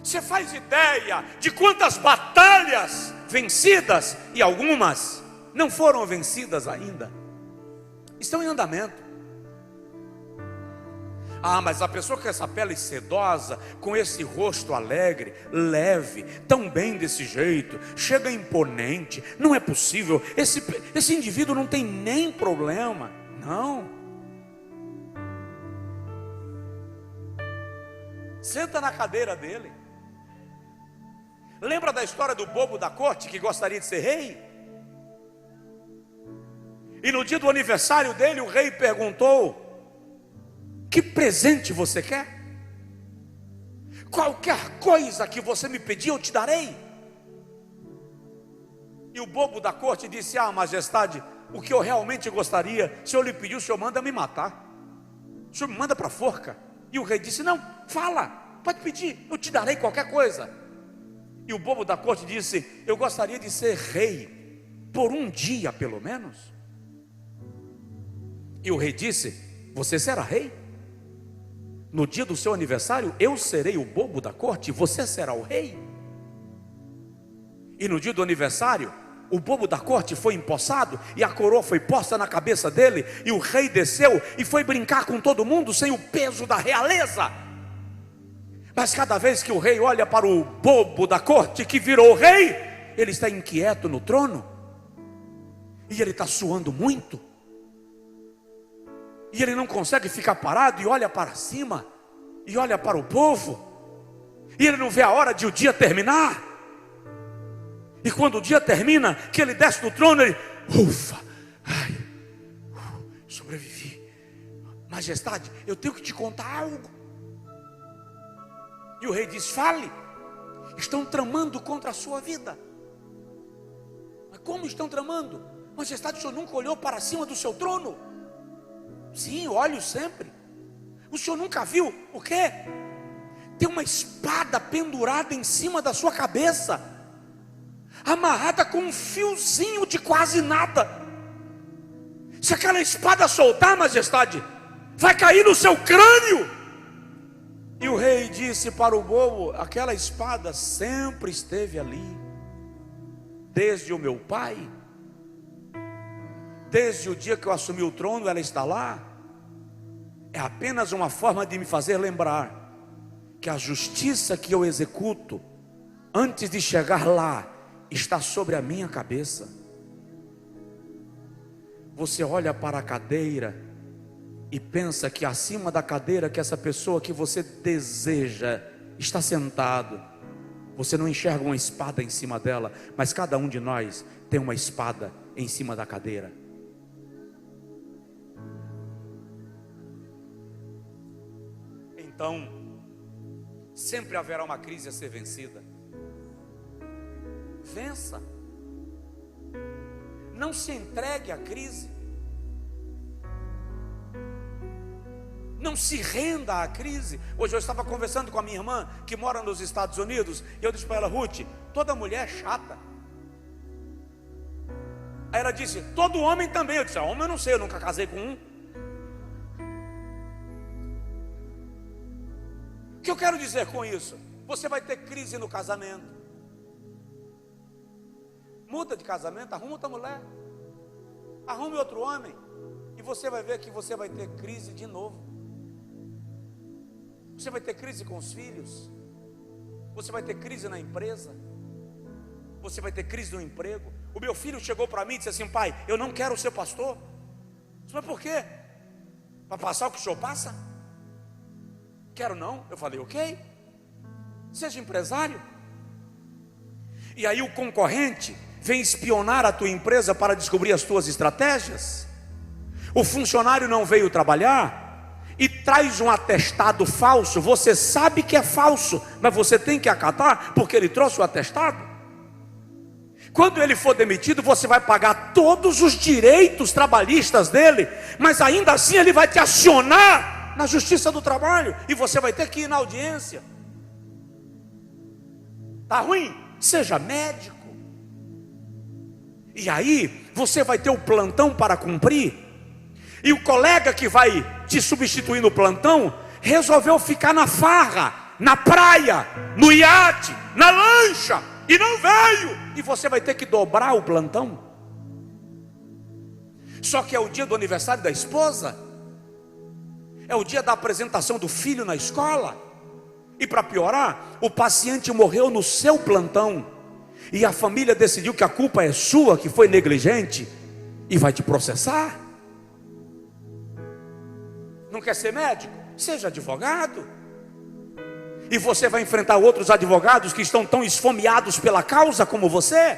Você faz ideia de quantas batalhas vencidas e algumas não foram vencidas ainda? Estão em andamento. Ah, mas a pessoa com essa pele sedosa, com esse rosto alegre, leve, tão bem desse jeito, chega imponente, não é possível, esse indivíduo não tem nem problema. Não. Senta na cadeira dele. Lembra da história do bobo da corte que gostaria de ser rei? E no dia do aniversário dele, o rei perguntou: que presente você quer? Qualquer coisa que você me pedir, eu te darei. E o bobo da corte disse: ah, majestade, o que eu realmente gostaria, se eu lhe pedir, o senhor manda me matar. O senhor me manda para a forca. E o rei disse: não, fala, pode pedir, eu te darei qualquer coisa. E o bobo da corte disse: eu gostaria de ser rei, por um dia pelo menos. E o rei disse: você será rei? No dia do seu aniversário, eu serei o bobo da corte, você será o rei. E no dia do aniversário, o bobo da corte foi empossado, e a coroa foi posta na cabeça dele, e o rei desceu e foi brincar com todo mundo, sem o peso da realeza. Mas cada vez que o rei olha para o bobo da corte, que virou rei, ele está inquieto no trono, e ele está suando muito, e ele não consegue ficar parado, e olha para cima, e olha para o povo, e ele não vê a hora de o dia terminar. E quando o dia termina, que ele desce do trono, ele, ufa, ai, sobrevivi. Majestade, eu tenho que te contar algo. E o rei diz: fale. Estão tramando contra a sua vida. Mas como estão tramando? Majestade, o senhor nunca olhou para cima do seu trono? Sim, olho sempre. O senhor nunca viu o quê? Tem uma espada pendurada em cima da sua cabeça, amarrada com um fiozinho de quase nada. Se aquela espada soltar, majestade, vai cair no seu crânio. E o rei disse para o bobo: aquela espada sempre esteve ali, desde o meu pai. Desde o dia que eu assumi o trono, ela está lá. É apenas uma forma de me fazer lembrar que a justiça que eu executo, antes de chegar lá, está sobre a minha cabeça. Você olha para a cadeira e pensa que acima da cadeira que essa pessoa que você deseja está sentado. Você não enxerga uma espada em cima dela, mas cada um de nós tem uma espada em cima da cadeira. Então, sempre haverá uma crise a ser vencida. Vença. Não se entregue à crise. Não se renda à crise. Hoje eu estava conversando com a minha irmã, que mora nos Estados Unidos, e eu disse para ela: Ruth, toda mulher é chata. Aí ela disse: todo homem também. Eu disse: homem eu não sei, eu nunca casei com um. O que eu quero dizer com isso? Você vai ter crise no casamento. Muda de casamento, arruma outra mulher, arrume outro homem, e você vai ver que você vai ter crise de novo. Você vai ter crise com os filhos, você vai ter crise na empresa, você vai ter crise no emprego. O meu filho chegou para mim e disse assim: pai, eu não quero ser pastor. Eu disse: mas por quê? Para passar o que o senhor passa? Quero não. Eu falei: ok, seja empresário. E aí o concorrente vem espionar a tua empresa para descobrir as tuas estratégias. O funcionário não veio trabalhar e traz um atestado falso. Você sabe que é falso, mas você tem que acatar porque ele trouxe o atestado. Quando ele for demitido, você vai pagar todos os direitos trabalhistas dele, mas ainda assim ele vai te acionar na Justiça do Trabalho e você vai ter que ir na audiência. Tá ruim? Seja médico. E aí você vai ter o plantão para cumprir. E o colega que vai te substituir no plantão resolveu ficar na farra, na praia, no iate, na lancha, e não veio. E você vai ter que dobrar o plantão. Só que é o dia do aniversário da esposa, é o dia da apresentação do filho na escola. E para piorar, o paciente morreu no seu plantão, e a família decidiu que a culpa é sua, que foi negligente, e vai te processar. Não quer ser médico? Seja advogado. E você vai enfrentar outros advogados que estão tão esfomeados pela causa como você.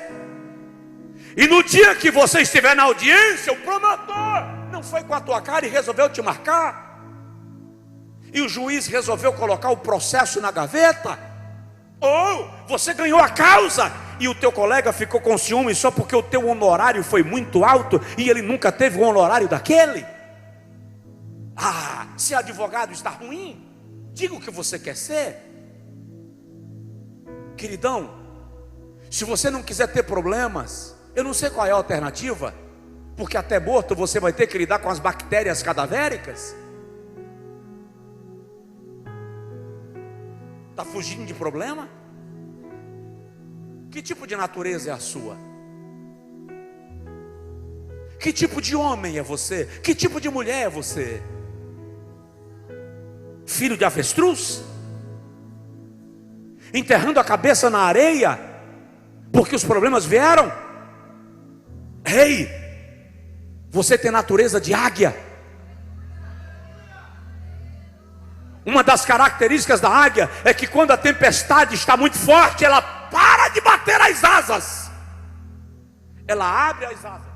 E no dia que você estiver na audiência, o promotor não foi com a tua cara e resolveu te marcar. E o juiz resolveu colocar o processo na gaveta. Ou você ganhou a causa e o teu colega ficou com ciúme só porque o teu honorário foi muito alto e ele nunca teve um honorário daquele. Ah, se advogado está ruim, diga o que você quer ser. Queridão, se você não quiser ter problemas, eu não sei qual é a alternativa, porque até morto você vai ter que lidar com as bactérias cadavéricas. Está fugindo de problema? Que tipo de natureza é a sua? Que tipo de homem é você? Que tipo de mulher é você? Filho de avestruz? Enterrando a cabeça na areia porque os problemas vieram? Ei, você tem natureza de águia. Uma das características da águia é que quando a tempestade está muito forte, ela para de bater as asas, ela abre as asas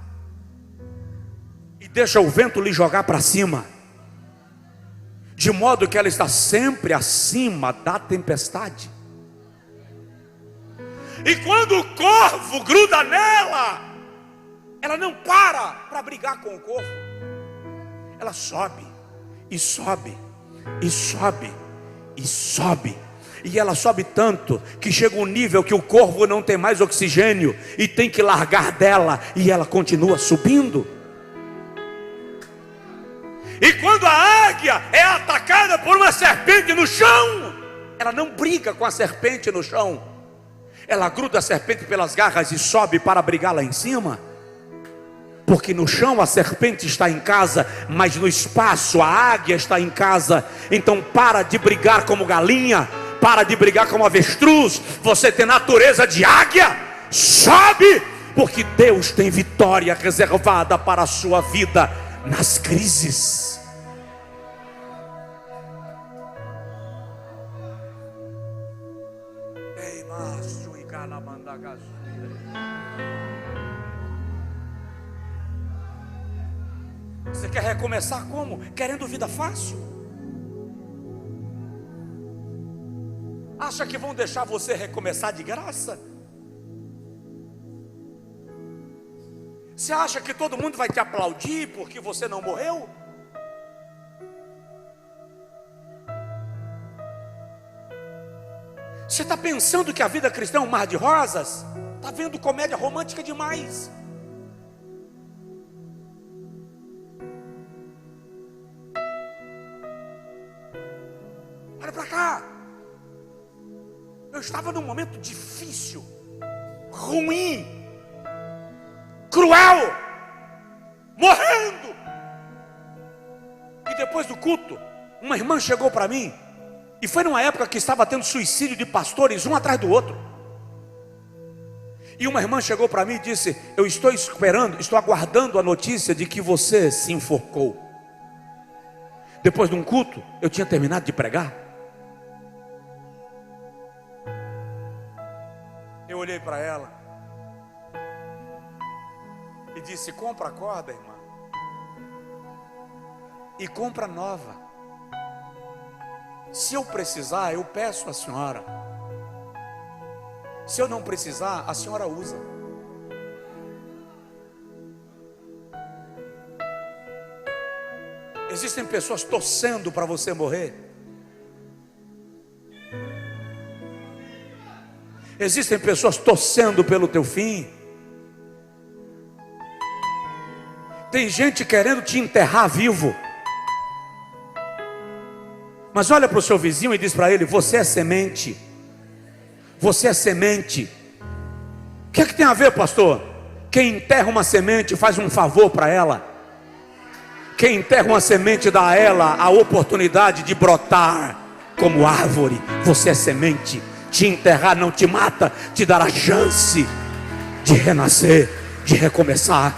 e deixa o vento lhe jogar para cima, de modo que ela está sempre acima da tempestade. E quando o corvo gruda nela, ela não para brigar com o corvo, ela sobe e sobe e sobe e sobe, e ela sobe tanto que chega um nível que o corvo não tem mais oxigênio e tem que largar dela, e ela continua subindo. E quando a águia é atacada por uma serpente no chão, ela não briga com a serpente no chão, ela gruda a serpente pelas garras e sobe para brigar lá em cima. Porque no chão a serpente está em casa, mas no espaço a águia está em casa. Então para de brigar como galinha, para de brigar como avestruz. Você tem natureza de águia, sobe, porque Deus tem vitória reservada para a sua vida nas crises. Você quer recomeçar como? Querendo vida fácil? Acha que vão deixar você recomeçar de graça? Você acha que todo mundo vai te aplaudir porque você não morreu? Você está pensando que a vida cristã é um mar de rosas? Está vendo comédia romântica demais. Olha para cá. Eu estava num momento difícil, ruim, cruel, morrendo. E depois do culto, uma irmã chegou para mim, e foi numa época que estava tendo suicídio de pastores, um atrás do outro. E uma irmã chegou para mim e disse: eu estou esperando, estou aguardando a notícia de que você se enforcou. Depois de um culto, eu tinha terminado de pregar. Eu olhei para ela e disse: compra a corda, irmã, e compra nova. Se eu precisar, eu peço à senhora. Se eu não precisar, a senhora usa. Existem pessoas torcendo para você morrer. Existem pessoas torcendo pelo teu fim. Tem gente querendo te enterrar vivo. Mas olha para o seu vizinho e diz para ele: você é semente. Você é semente. O que é que tem a ver, pastor? Quem enterra uma semente faz um favor para ela. Quem enterra uma semente dá a ela a oportunidade de brotar como árvore. Você é semente. Te enterrar não te mata, te dará chance de renascer, de recomeçar.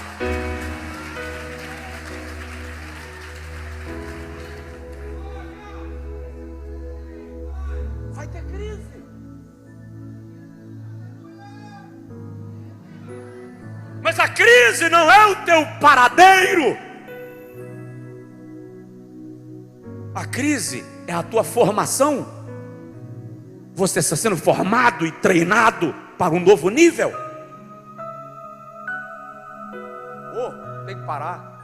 Vai ter crise. Mas a crise não é o teu paradeiro. A crise é a tua formação. Você está sendo formado e treinado para um novo nível. Oh, tem que parar.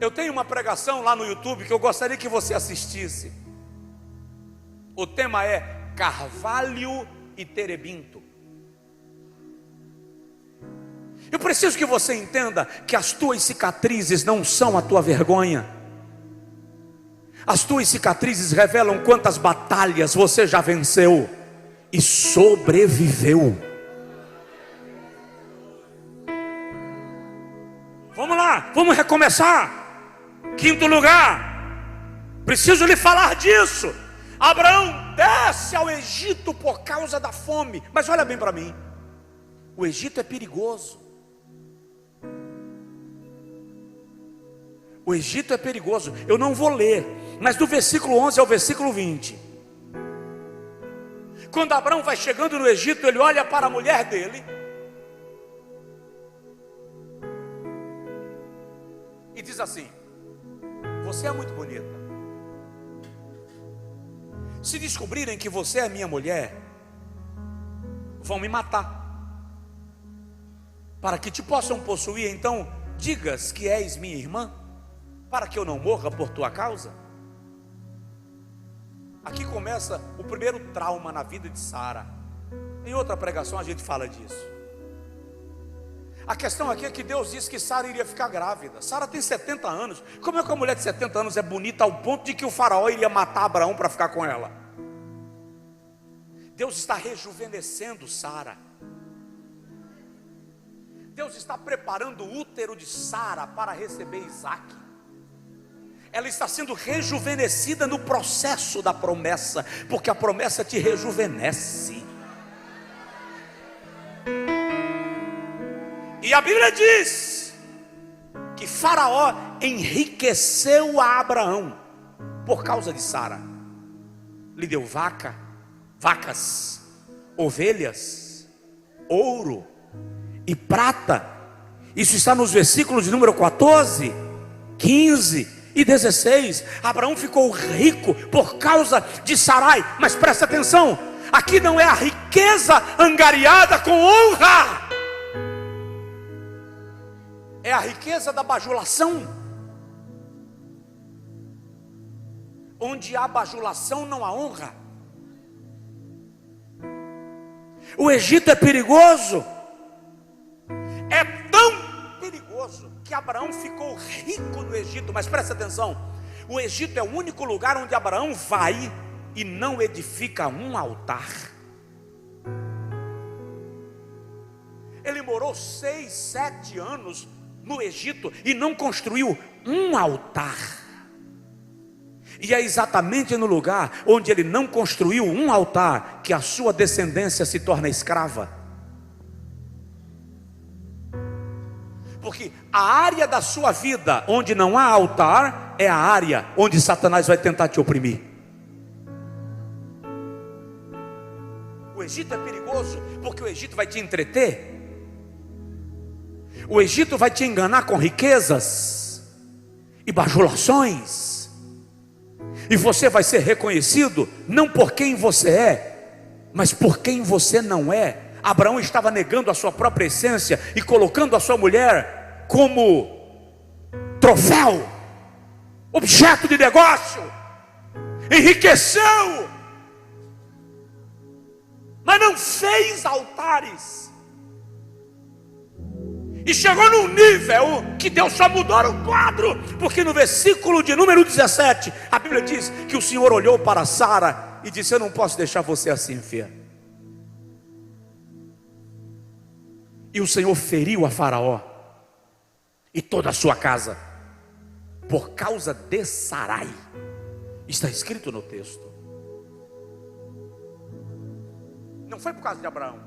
Eu tenho uma pregação lá no YouTube que eu gostaria que você assistisse. O tema é Carvalho e Terebinto. Eu preciso que você entenda que as tuas cicatrizes não são a tua vergonha. As tuas cicatrizes revelam quantas batalhas você já venceu e sobreviveu. Vamos lá, vamos recomeçar. Quinto lugar, preciso lhe falar disso. Abraão desce ao Egito por causa da fome. Mas olha bem para mim, o Egito é perigoso. O Egito é perigoso. Eu não vou ler, mas do versículo 11 ao versículo 20. Quando Abraão vai chegando no Egito, ele olha para a mulher dele e diz assim: você é muito bonita. Se descobrirem que você é minha mulher, vão me matar. Para que te possam possuir, então digas que és minha irmã, para que eu não morra por tua causa. Aqui começa o primeiro trauma na vida de Sara. Em outra pregação a gente fala disso. A questão aqui é que Deus disse que Sara iria ficar grávida. Sara tem 70 anos. Como é que uma mulher de 70 anos é bonita ao ponto de que o faraó iria matar Abraão para ficar com ela? Deus está rejuvenescendo Sara. Deus está preparando o útero de Sara para receber Isaac. Ela está sendo rejuvenescida no processo da promessa, porque a promessa te rejuvenesce. E a Bíblia diz que Faraó enriqueceu a Abraão por causa de Sara. Lhe deu vacas, ovelhas, ouro e prata. Isso está nos versículos de número 14, 15 e 16. Abraão ficou rico por causa de Sarai. Mas presta atenção, aqui não é a riqueza angariada com honra, é a riqueza da bajulação. Onde há bajulação não há honra. O Egito é perigoso. É tão perigoso que Abraão ficou rico no Egito. Mas presta atenção, o Egito é o único lugar onde Abraão vai e não edifica um altar. Ele morou 6, 7 anos no Egito e não construiu um altar. E é exatamente no lugar onde ele não construiu um altar que a sua descendência se torna escrava. Porque a área da sua vida onde não há altar é a área onde Satanás vai tentar te oprimir. O Egito é perigoso porque o Egito vai te entreter. O Egito vai te enganar com riquezas e bajulações. E você vai ser reconhecido não por quem você é, mas por quem você não é, Abraão estava negando a sua própria essência e colocando a sua mulher como troféu, objeto de negócio. Enriqueceu, mas não fez altares. E chegou num nível que Deus só mudou o quadro, porque no versículo de número 17, a Bíblia diz que o Senhor olhou para Sara e disse: eu não posso deixar você assim, filha. E o Senhor feriu a Faraó e toda a sua casa, por causa de Sarai. Está escrito no texto. Não foi por causa de Abraão,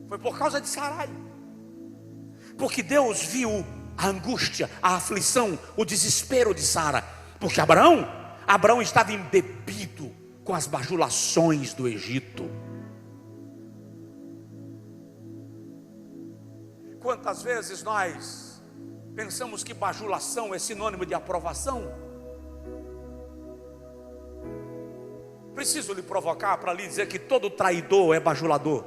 foi por causa de Sarai. Porque Deus viu a angústia, a aflição, o desespero de Sara. Porque Abraão estava embebido com as bajulações do Egito. Quantas vezes nós pensamos que bajulação é sinônimo de aprovação? Preciso lhe provocar para lhe dizer que todo traidor é bajulador.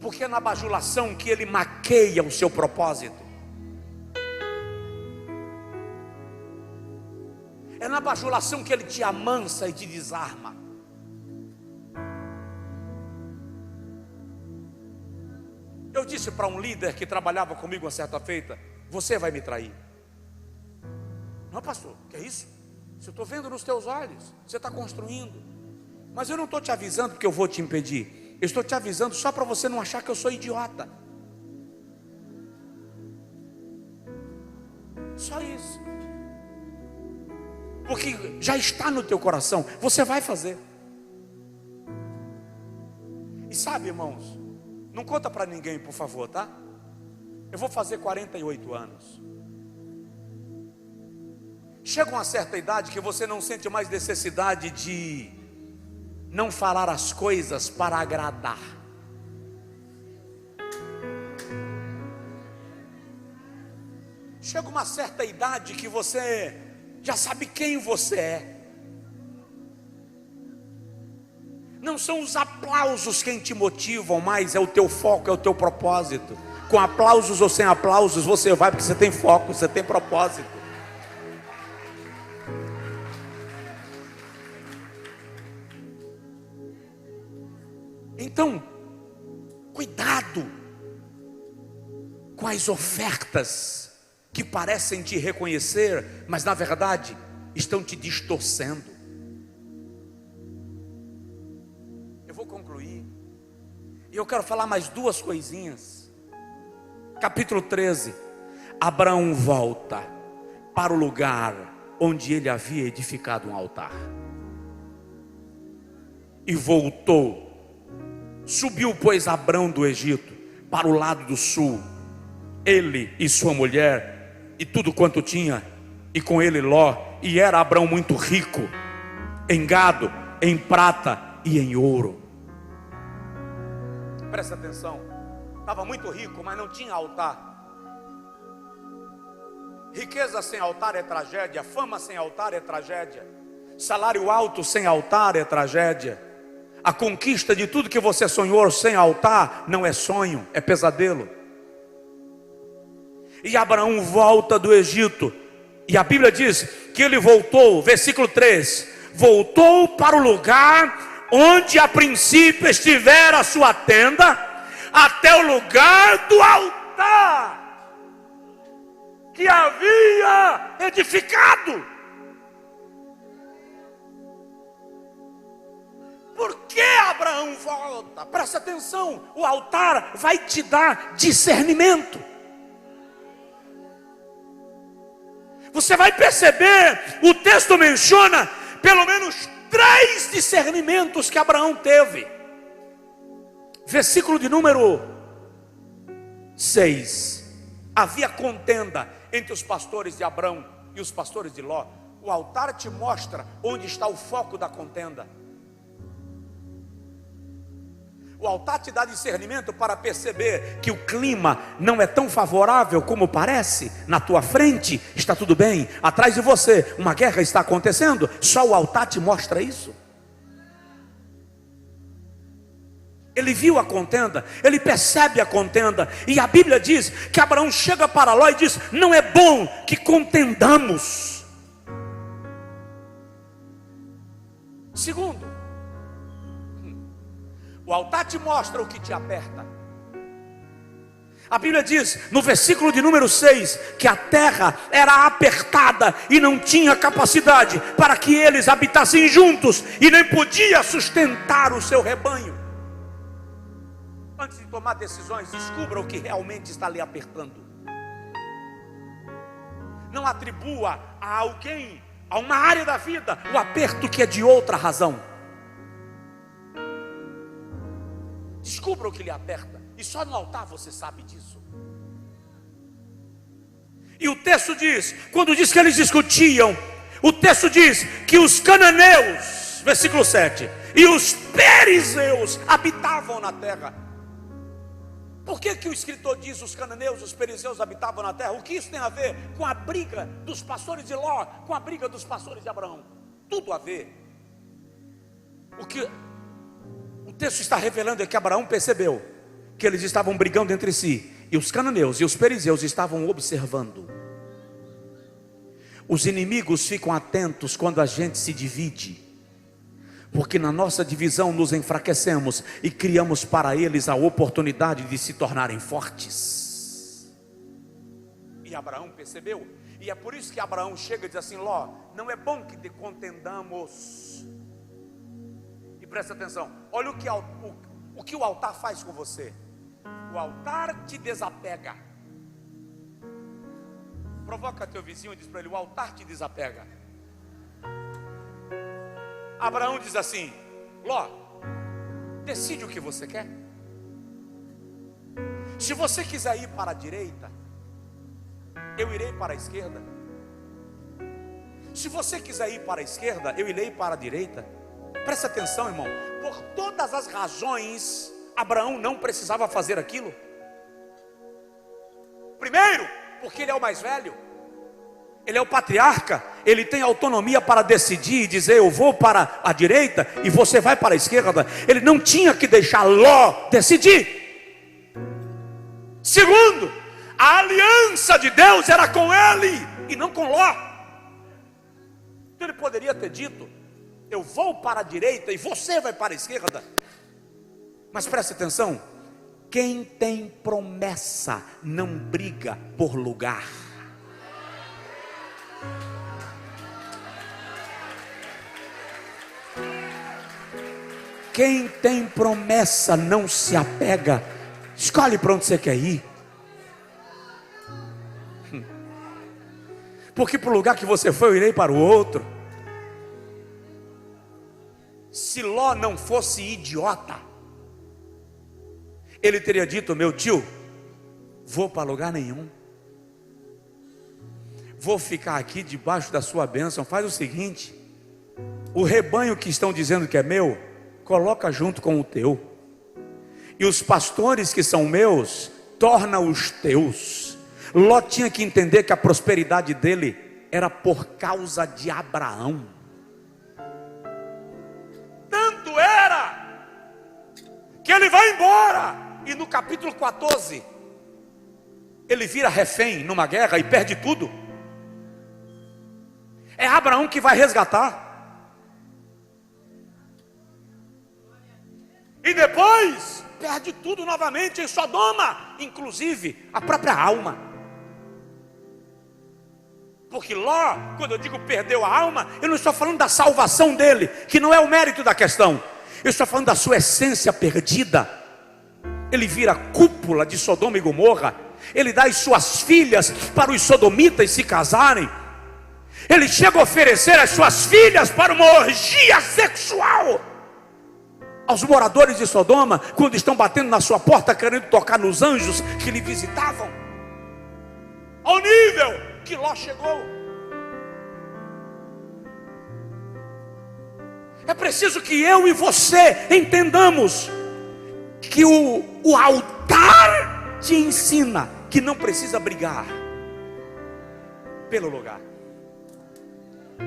Porque é na bajulação que ele maqueia o seu propósito. É na bajulação que ele te amansa e te desarma. Eu disse para um líder que trabalhava comigo uma certa feita: você vai me trair. Não, pastor, que é isso? Se eu estou vendo nos teus olhos, você está construindo. Mas eu não estou te avisando porque eu vou te impedir. Eu estou te avisando só para você não achar que eu sou idiota. Só isso. Porque já está no teu coração, você vai fazer. E sabe, irmãos, não conta para ninguém, por favor, tá? Eu vou fazer 48 anos. Chega uma certa idade que você não sente mais necessidade de não falar as coisas para agradar. Chega uma certa idade que você já sabe quem você é. Não são os aplausos quem te motivam, mas é o teu foco, é o teu propósito. Com aplausos ou sem aplausos, você vai porque você tem foco, você tem propósito. Então, cuidado com as ofertas que parecem te reconhecer, mas na verdade estão te distorcendo. Eu vou concluir, e eu quero falar mais duas coisinhas. Capítulo 13, Abraão volta para o lugar onde ele havia edificado um altar. E voltou. Subiu, pois, Abrão do Egito para o lado do sul, ele e sua mulher e tudo quanto tinha, e com ele Ló. E era Abrão muito rico em gado, em prata e em ouro. Presta atenção, estava muito rico, mas não tinha altar. Riqueza sem altar é tragédia, fama sem altar é tragédia, salário alto sem altar é tragédia. A conquista de tudo que você sonhou sem altar não é sonho, é pesadelo. E Abraão volta do Egito, e a Bíblia diz que ele voltou, versículo 3: voltou para o lugar onde a princípio estivera a sua tenda, até o lugar do altar que havia edificado. Por que Abraão volta? Presta atenção, o altar vai te dar discernimento. Você vai perceber, o texto menciona pelo menos 3 discernimentos que Abraão teve. Versículo de número 6. Havia contenda entre os pastores de Abrão e os pastores de Ló. O altar te mostra onde está o foco da contenda. O altar te dá discernimento para perceber que o clima não é tão favorável como parece. Na tua frente está tudo bem, atrás de você uma guerra está acontecendo. Só o altar te mostra isso. Ele viu a contenda, ele percebe a contenda. E a Bíblia diz que Abraão chega para Ló e diz: não é bom que contendamos. Segundo, o altar te mostra o que te aperta. A Bíblia diz, no versículo de número 6, que a terra era apertada e não tinha capacidade para que eles habitassem juntos, e nem podia sustentar o seu rebanho. Antes de tomar decisões, descubra o que realmente está lhe apertando. Não atribua a alguém, a uma área da vida, o aperto que é de outra razão. Descubra o que lhe aperta, e só no altar você sabe disso. E o texto diz, quando diz que eles discutiam, o texto diz que os cananeus, versículo 7, e os perizeus habitavam na terra. Por que o escritor diz os cananeus, os perizeus habitavam na terra? O que isso tem a ver com a briga dos pastores de Ló, com a briga dos pastores de Abraão? Tudo a ver. O que o texto está revelando é que Abraão percebeu que eles estavam brigando entre si, e os cananeus e os perizeus estavam observando. Os inimigos ficam atentos quando a gente se divide, porque na nossa divisão nos enfraquecemos e criamos para eles a oportunidade de se tornarem fortes. E Abraão percebeu, e é por isso que Abraão chega e diz assim: Ló, não é bom que te contendamos. E presta atenção, olha o que o altar faz com você. O altar te desapega. Provoca teu vizinho e diz para ele: o altar te desapega. Abraão diz assim: Ló, decide o que você quer. Se você quiser ir para a direita, eu irei para a esquerda. Se você quiser ir para a esquerda, eu irei para a direita. Presta atenção, irmão. Por todas as razões, Abraão não precisava fazer aquilo. Primeiro, porque ele é o mais velho, ele é o patriarca, ele tem autonomia para decidir e dizer: eu vou para a direita e você vai para a esquerda. Ele não tinha que deixar Ló decidir. Segundo, a aliança de Deus era com ele e não com Ló. Então ele poderia ter dito: eu vou para a direita e você vai para a esquerda. Mas preste atenção, quem tem promessa não briga por lugar. Quem tem promessa não se apega. Escolhe para onde você quer ir. Porque para o lugar que você foi, eu irei para o outro. Se Ló não fosse idiota, ele teria dito: meu tio, vou para lugar nenhum, vou ficar aqui debaixo da sua bênção. Faz o seguinte: o rebanho que estão dizendo que é meu, coloca junto com o teu, e os pastores que são meus, torna-os teus. Ló tinha que entender que a prosperidade dele era por causa de Abraão. Tanto era que ele vai embora, e no capítulo 14 ele vira refém numa guerra e perde tudo. É Abraão que vai resgatar. E depois perde tudo novamente em Sodoma, inclusive a própria alma. Porque Ló, quando eu digo perdeu a alma, eu não estou falando da salvação dele, que não é o mérito da questão. Eu estou falando da sua essência perdida. Ele vira cúpula de Sodoma e Gomorra. Ele dá as suas filhas para os sodomitas se casarem. Ele chega a oferecer as suas filhas para uma orgia sexual aos moradores de Sodoma, quando estão batendo na sua porta querendo tocar nos anjos que lhe visitavam. Ao nível que Ló chegou. É preciso que eu e você entendamos que o altar te ensina que não precisa brigar pelo lugar.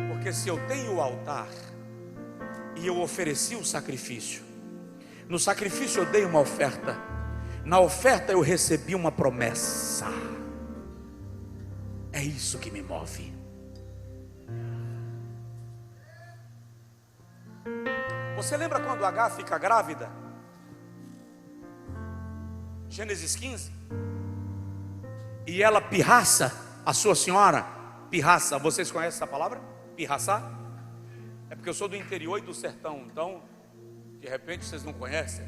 Porque se eu tenho o altar e eu ofereci o sacrifício, no sacrifício eu dei uma oferta, na oferta eu recebi uma promessa. É isso que me move. Você lembra quando H fica grávida? Gênesis 15. E ela pirraça a sua senhora. Pirraça, vocês conhecem essa palavra? Pirraçar? É porque eu sou do interior e do sertão, então de repente vocês não conhecem.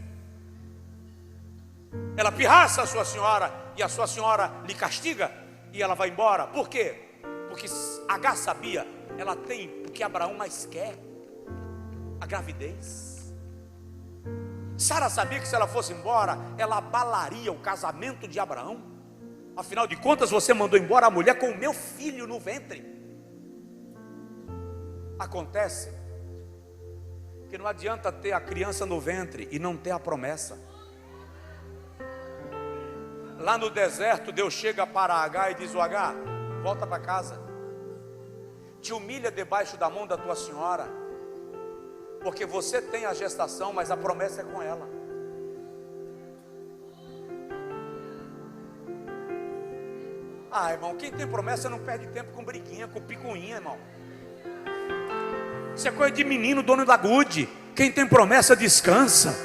Ela pirraça a sua senhora e a sua senhora lhe castiga e ela vai embora. Por quê? Porque H sabia, ela tem o que Abraão mais quer: a gravidez. Sara sabia que se ela fosse embora, ela abalaria o casamento de Abraão. Afinal de contas, você mandou embora a mulher com o meu filho no ventre. Acontece que não adianta ter a criança no ventre e não ter a promessa. Lá no deserto, Deus chega para H e diz: o H, volta para casa, te humilha debaixo da mão da tua senhora, porque você tem a gestação, mas a promessa é com ela. Ah, irmão, quem tem promessa não perde tempo com briguinha, com picuinha, irmão. Isso é coisa de menino, dono da gude. Quem tem promessa descansa.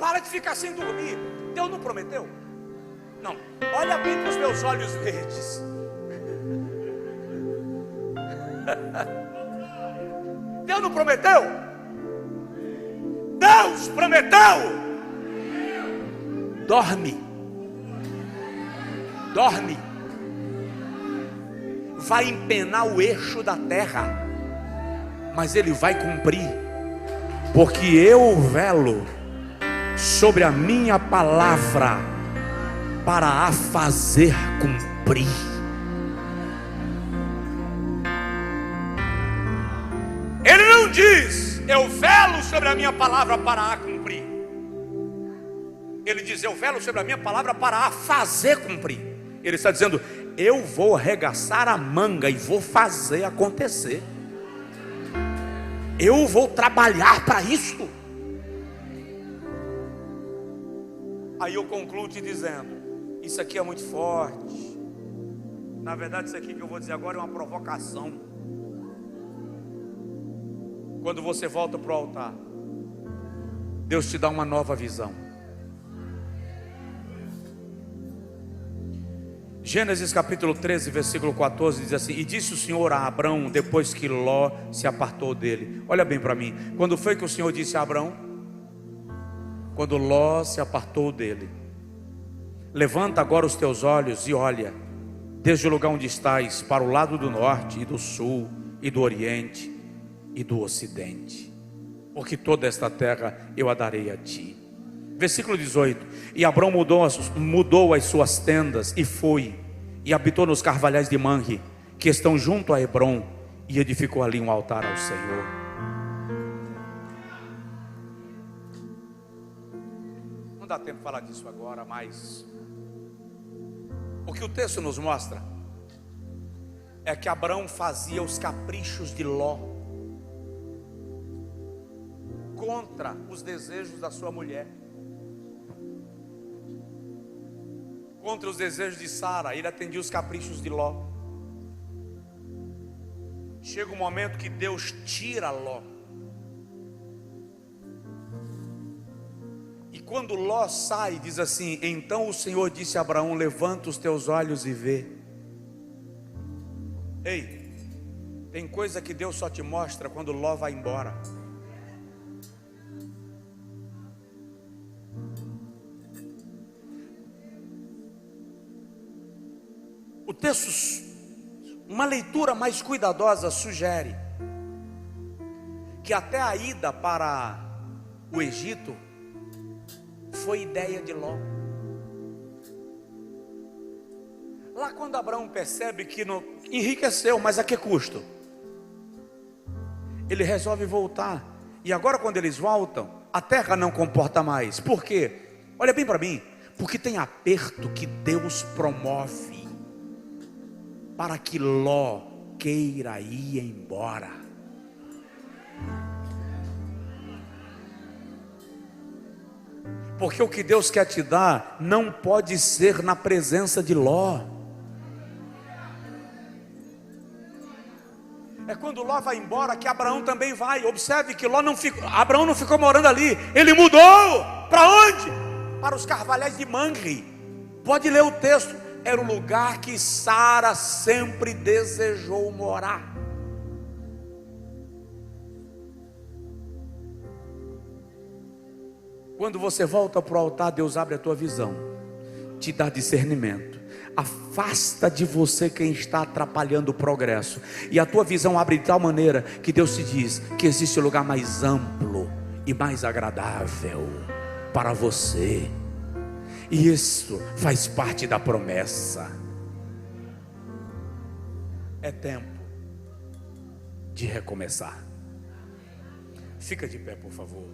Para de ficar sem dormir. Deus não prometeu? Não. Olha bem com os meus olhos verdes. Deus não prometeu? Deus prometeu. Dorme. Dorme. Vai empenar o eixo da terra, mas Ele vai cumprir, porque eu velo sobre a minha palavra para a fazer cumprir. Ele não diz: eu velo sobre a minha palavra para a cumprir. Ele diz: eu velo sobre a minha palavra para a fazer cumprir. Ele está dizendo: eu vou arregaçar a manga e vou fazer acontecer. Eu vou trabalhar para isso. Aí eu concluo te dizendo: isso aqui é muito forte. Na verdade, isso aqui que eu vou dizer agora é uma provocação. Quando você volta para o altar, Deus te dá uma nova visão. Gênesis capítulo 13, versículo 14 diz assim: e disse o Senhor a Abrão, depois que Ló se apartou dele. Olha bem para mim, quando foi que o Senhor disse a Abrão? Quando Ló se apartou dele. Levanta agora os teus olhos e olha, desde o lugar onde estás, para o lado do norte e do sul e do oriente e do ocidente, porque toda esta terra eu a darei a ti. Versículo 18: e Abrão mudou as suas tendas e foi, e habitou nos carvalhais de Manre, que estão junto a Hebrom, e edificou ali um altar ao Senhor. Não dá tempo de falar disso agora, mas o que o texto nos mostra é que Abrão fazia os caprichos de Ló contra os desejos da sua mulher, contra os desejos de Sara. Ele atendia os caprichos de Ló. Chega um momento que Deus tira Ló, e quando Ló sai, diz assim: então o Senhor disse a Abraão: levanta os teus olhos e vê. Ei, tem coisa que Deus só te mostra quando Ló vai embora. O texto, uma leitura mais cuidadosa, sugere que até a ida para o Egito foi ideia de Ló. Lá quando Abraão percebe que não enriqueceu, mas a que custo? Ele resolve voltar. E agora quando eles voltam, a terra não comporta mais. Por quê? Olha bem para mim. Porque tem aperto que Deus promove para que Ló queira ir embora. Porque o que Deus quer te dar não pode ser na presença de Ló. É quando Ló vai embora que Abraão também vai. Observe que Abraão não ficou morando ali. Ele mudou. Para onde? Para os carvalhais de Mamre. Pode ler o texto. Era o lugar que Sara sempre desejou morar. Quando você volta para o altar, Deus abre a tua visão, te dá discernimento, afasta de você quem está atrapalhando o progresso, e a tua visão abre de tal maneira que Deus te diz que existe um lugar mais amplo e mais agradável para você, e isso faz parte da promessa. É tempo de recomeçar. Fica de pé, por favor.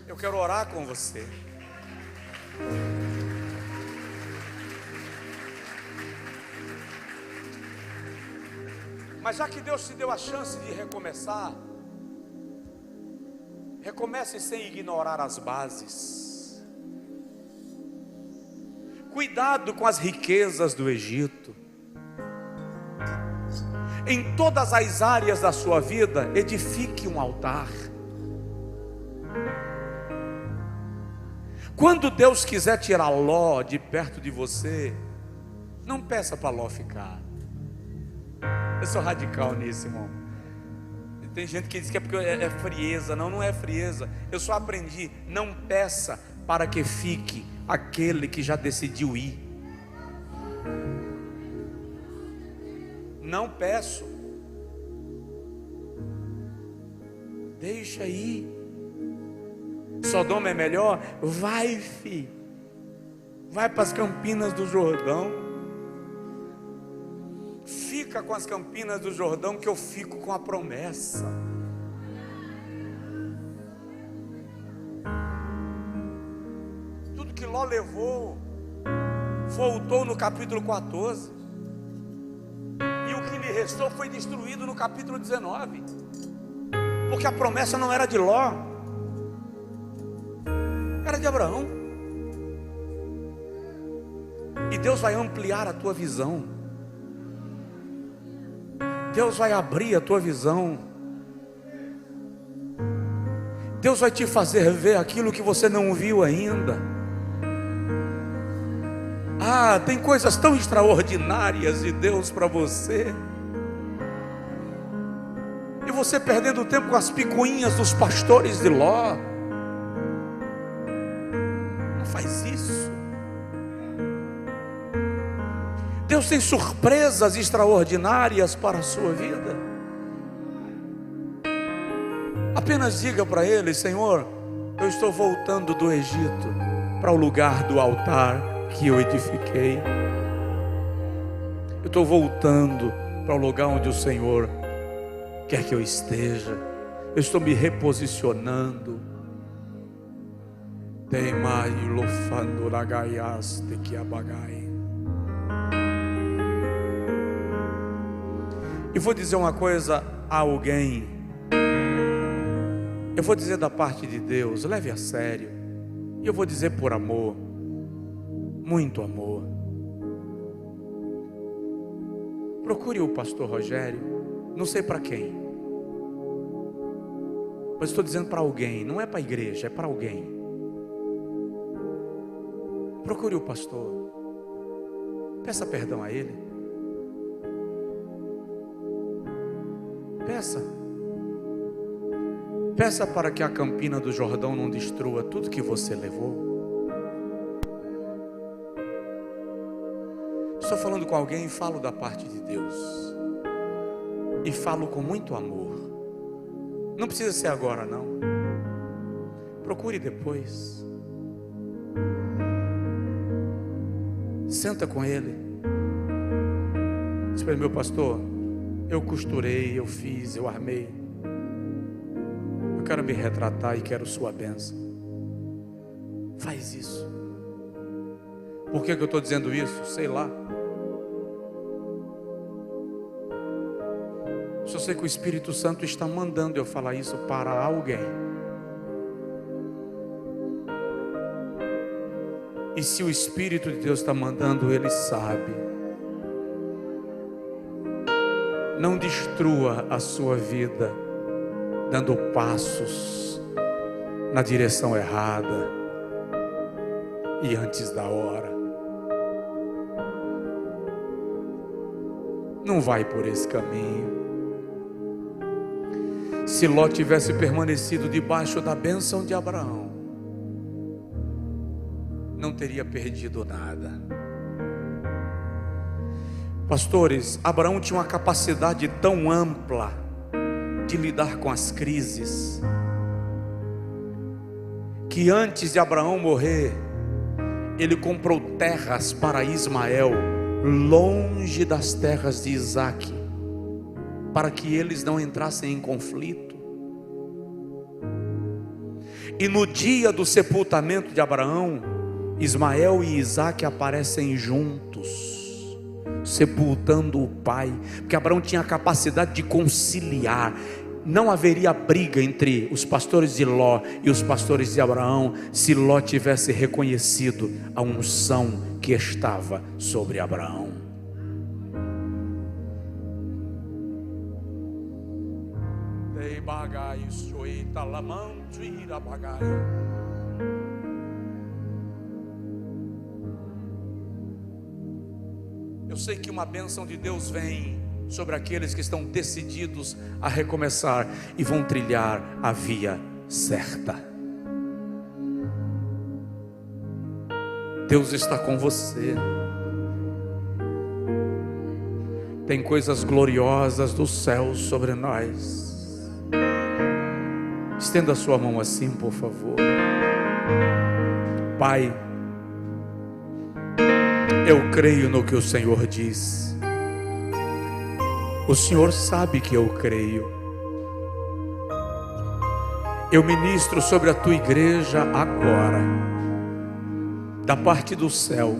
Eu quero orar com você. Mas já que Deus te deu a chance de recomeçar, recomece sem ignorar as bases. Cuidado com as riquezas do Egito. Em todas as áreas da sua vida, edifique um altar. Quando Deus quiser tirar Ló de perto de você, não peça para Ló ficar. Eu sou radical nisso, irmão. Tem gente que diz que é porque é frieza. Não, não é frieza. Eu só aprendi, não peça para que fique aquele que já decidiu ir. Não peço. Deixa ir. Sodoma é melhor? Vai, filho. Vai para as Campinas do Jordão. Fica com as Campinas do Jordão, que eu fico com a promessa. Tudo que Ló levou voltou no capítulo 14. E o que lhe restou foi destruído no capítulo 19. Porque a promessa não era de Ló, era de Abraão. E Deus vai ampliar a tua visão. Deus vai abrir a tua visão. Deus vai te fazer ver aquilo que você não viu ainda. Ah, tem coisas tão extraordinárias de Deus para você. E você perdendo tempo com as picuinhas dos pastores de Ló. Faz isso. Deus tem surpresas extraordinárias para a sua vida. Apenas diga para Ele: Senhor, eu estou voltando do Egito para o lugar do altar que eu edifiquei. Eu estou voltando para o lugar onde o Senhor quer que eu esteja. Eu estou me reposicionando. E vou dizer uma coisa a alguém. Eu vou dizer da parte de Deus, leve a sério. E eu vou dizer por amor, muito amor. Procure o pastor Rogério, não sei para quem, mas estou dizendo para alguém, não é para a igreja, é para alguém. Procure o pastor, peça perdão a ele, peça para que a Campina do Jordão não destrua tudo que você levou. Estou falando com alguém e falo da parte de Deus, e falo com muito amor. Não precisa ser agora não, procure depois. Senta com ele. Diz para ele: meu pastor, eu costurei, eu fiz, eu armei. Eu quero me retratar e quero sua bênção. Faz isso. Por que eu estou dizendo isso? Sei lá. Só sei que o Espírito Santo está mandando eu falar isso para alguém. E se o Espírito de Deus está mandando, Ele sabe. Não destrua a sua vida dando passos na direção errada e antes da hora. Não vai por esse caminho. Se Ló tivesse permanecido debaixo da bênção de Abraão, não teria perdido nada. Pastores, Abraão tinha uma capacidade tão ampla de lidar com as crises, que antes de Abraão morrer, ele comprou terras para Ismael, longe das terras de Isaque, para que eles não entrassem em conflito. E no dia do sepultamento de Abraão, Ismael e Isaque aparecem juntos, sepultando o pai, porque Abraão tinha a capacidade de conciliar. Não haveria briga entre os pastores de Ló e os pastores de Abraão, se Ló tivesse reconhecido a unção que estava sobre Abraão. Eu sei que uma bênção de Deus vem sobre aqueles que estão decididos a recomeçar e vão trilhar a via certa. Deus está com você. Tem coisas gloriosas do céu sobre nós. Estenda a sua mão assim, por favor. Pai, eu creio no que o Senhor diz. O Senhor sabe que eu creio. Eu ministro sobre a tua igreja agora, da parte do céu,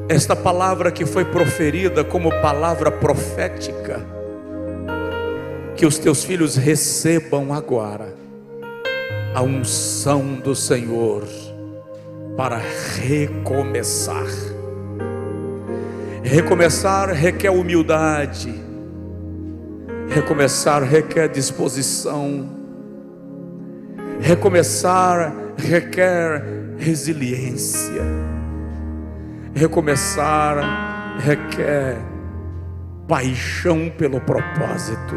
esta palavra que foi proferida como palavra profética, que os teus filhos recebam agora a unção do Senhor para recomeçar. Recomeçar requer humildade, recomeçar requer disposição, recomeçar requer resiliência, recomeçar requer paixão pelo propósito.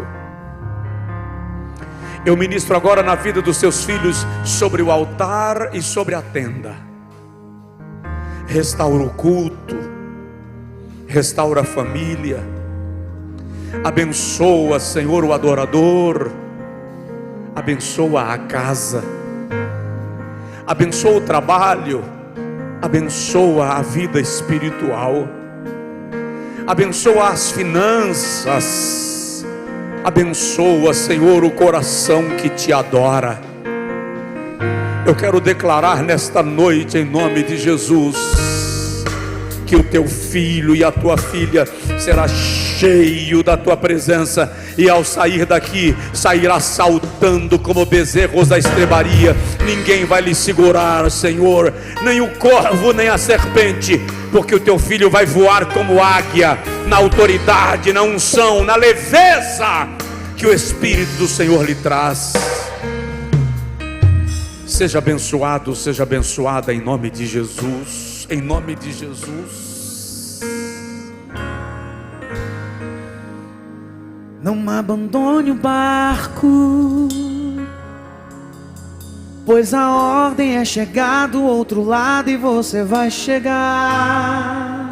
Eu ministro agora na vida dos seus filhos sobre o altar e sobre a tenda. Restaura o culto, restaura a família, abençoa, Senhor, o adorador, abençoa a casa, abençoa o trabalho, abençoa a vida espiritual, abençoa as finanças, abençoa, Senhor, o coração que te adora. Eu quero declarar nesta noite, em nome de Jesus, que o teu filho e a tua filha será cheio da tua presença, e ao sair daqui, sairá saltando como bezerros da estrebaria. Ninguém vai lhe segurar, Senhor, nem o corvo, nem a serpente, porque o teu filho vai voar como águia, na autoridade, na unção, na leveza que o Espírito do Senhor lhe traz. Seja abençoado, seja abençoada em nome de Jesus, em nome de Jesus. Não abandone o barco, pois a ordem é chegar do outro lado e você vai chegar.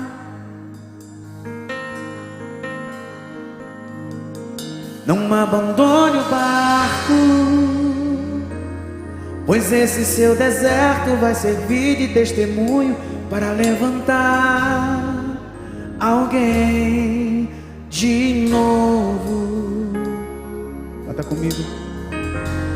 Não abandone o barco, pois esse seu deserto vai servir de testemunho para levantar alguém. de novo. Canta comigo.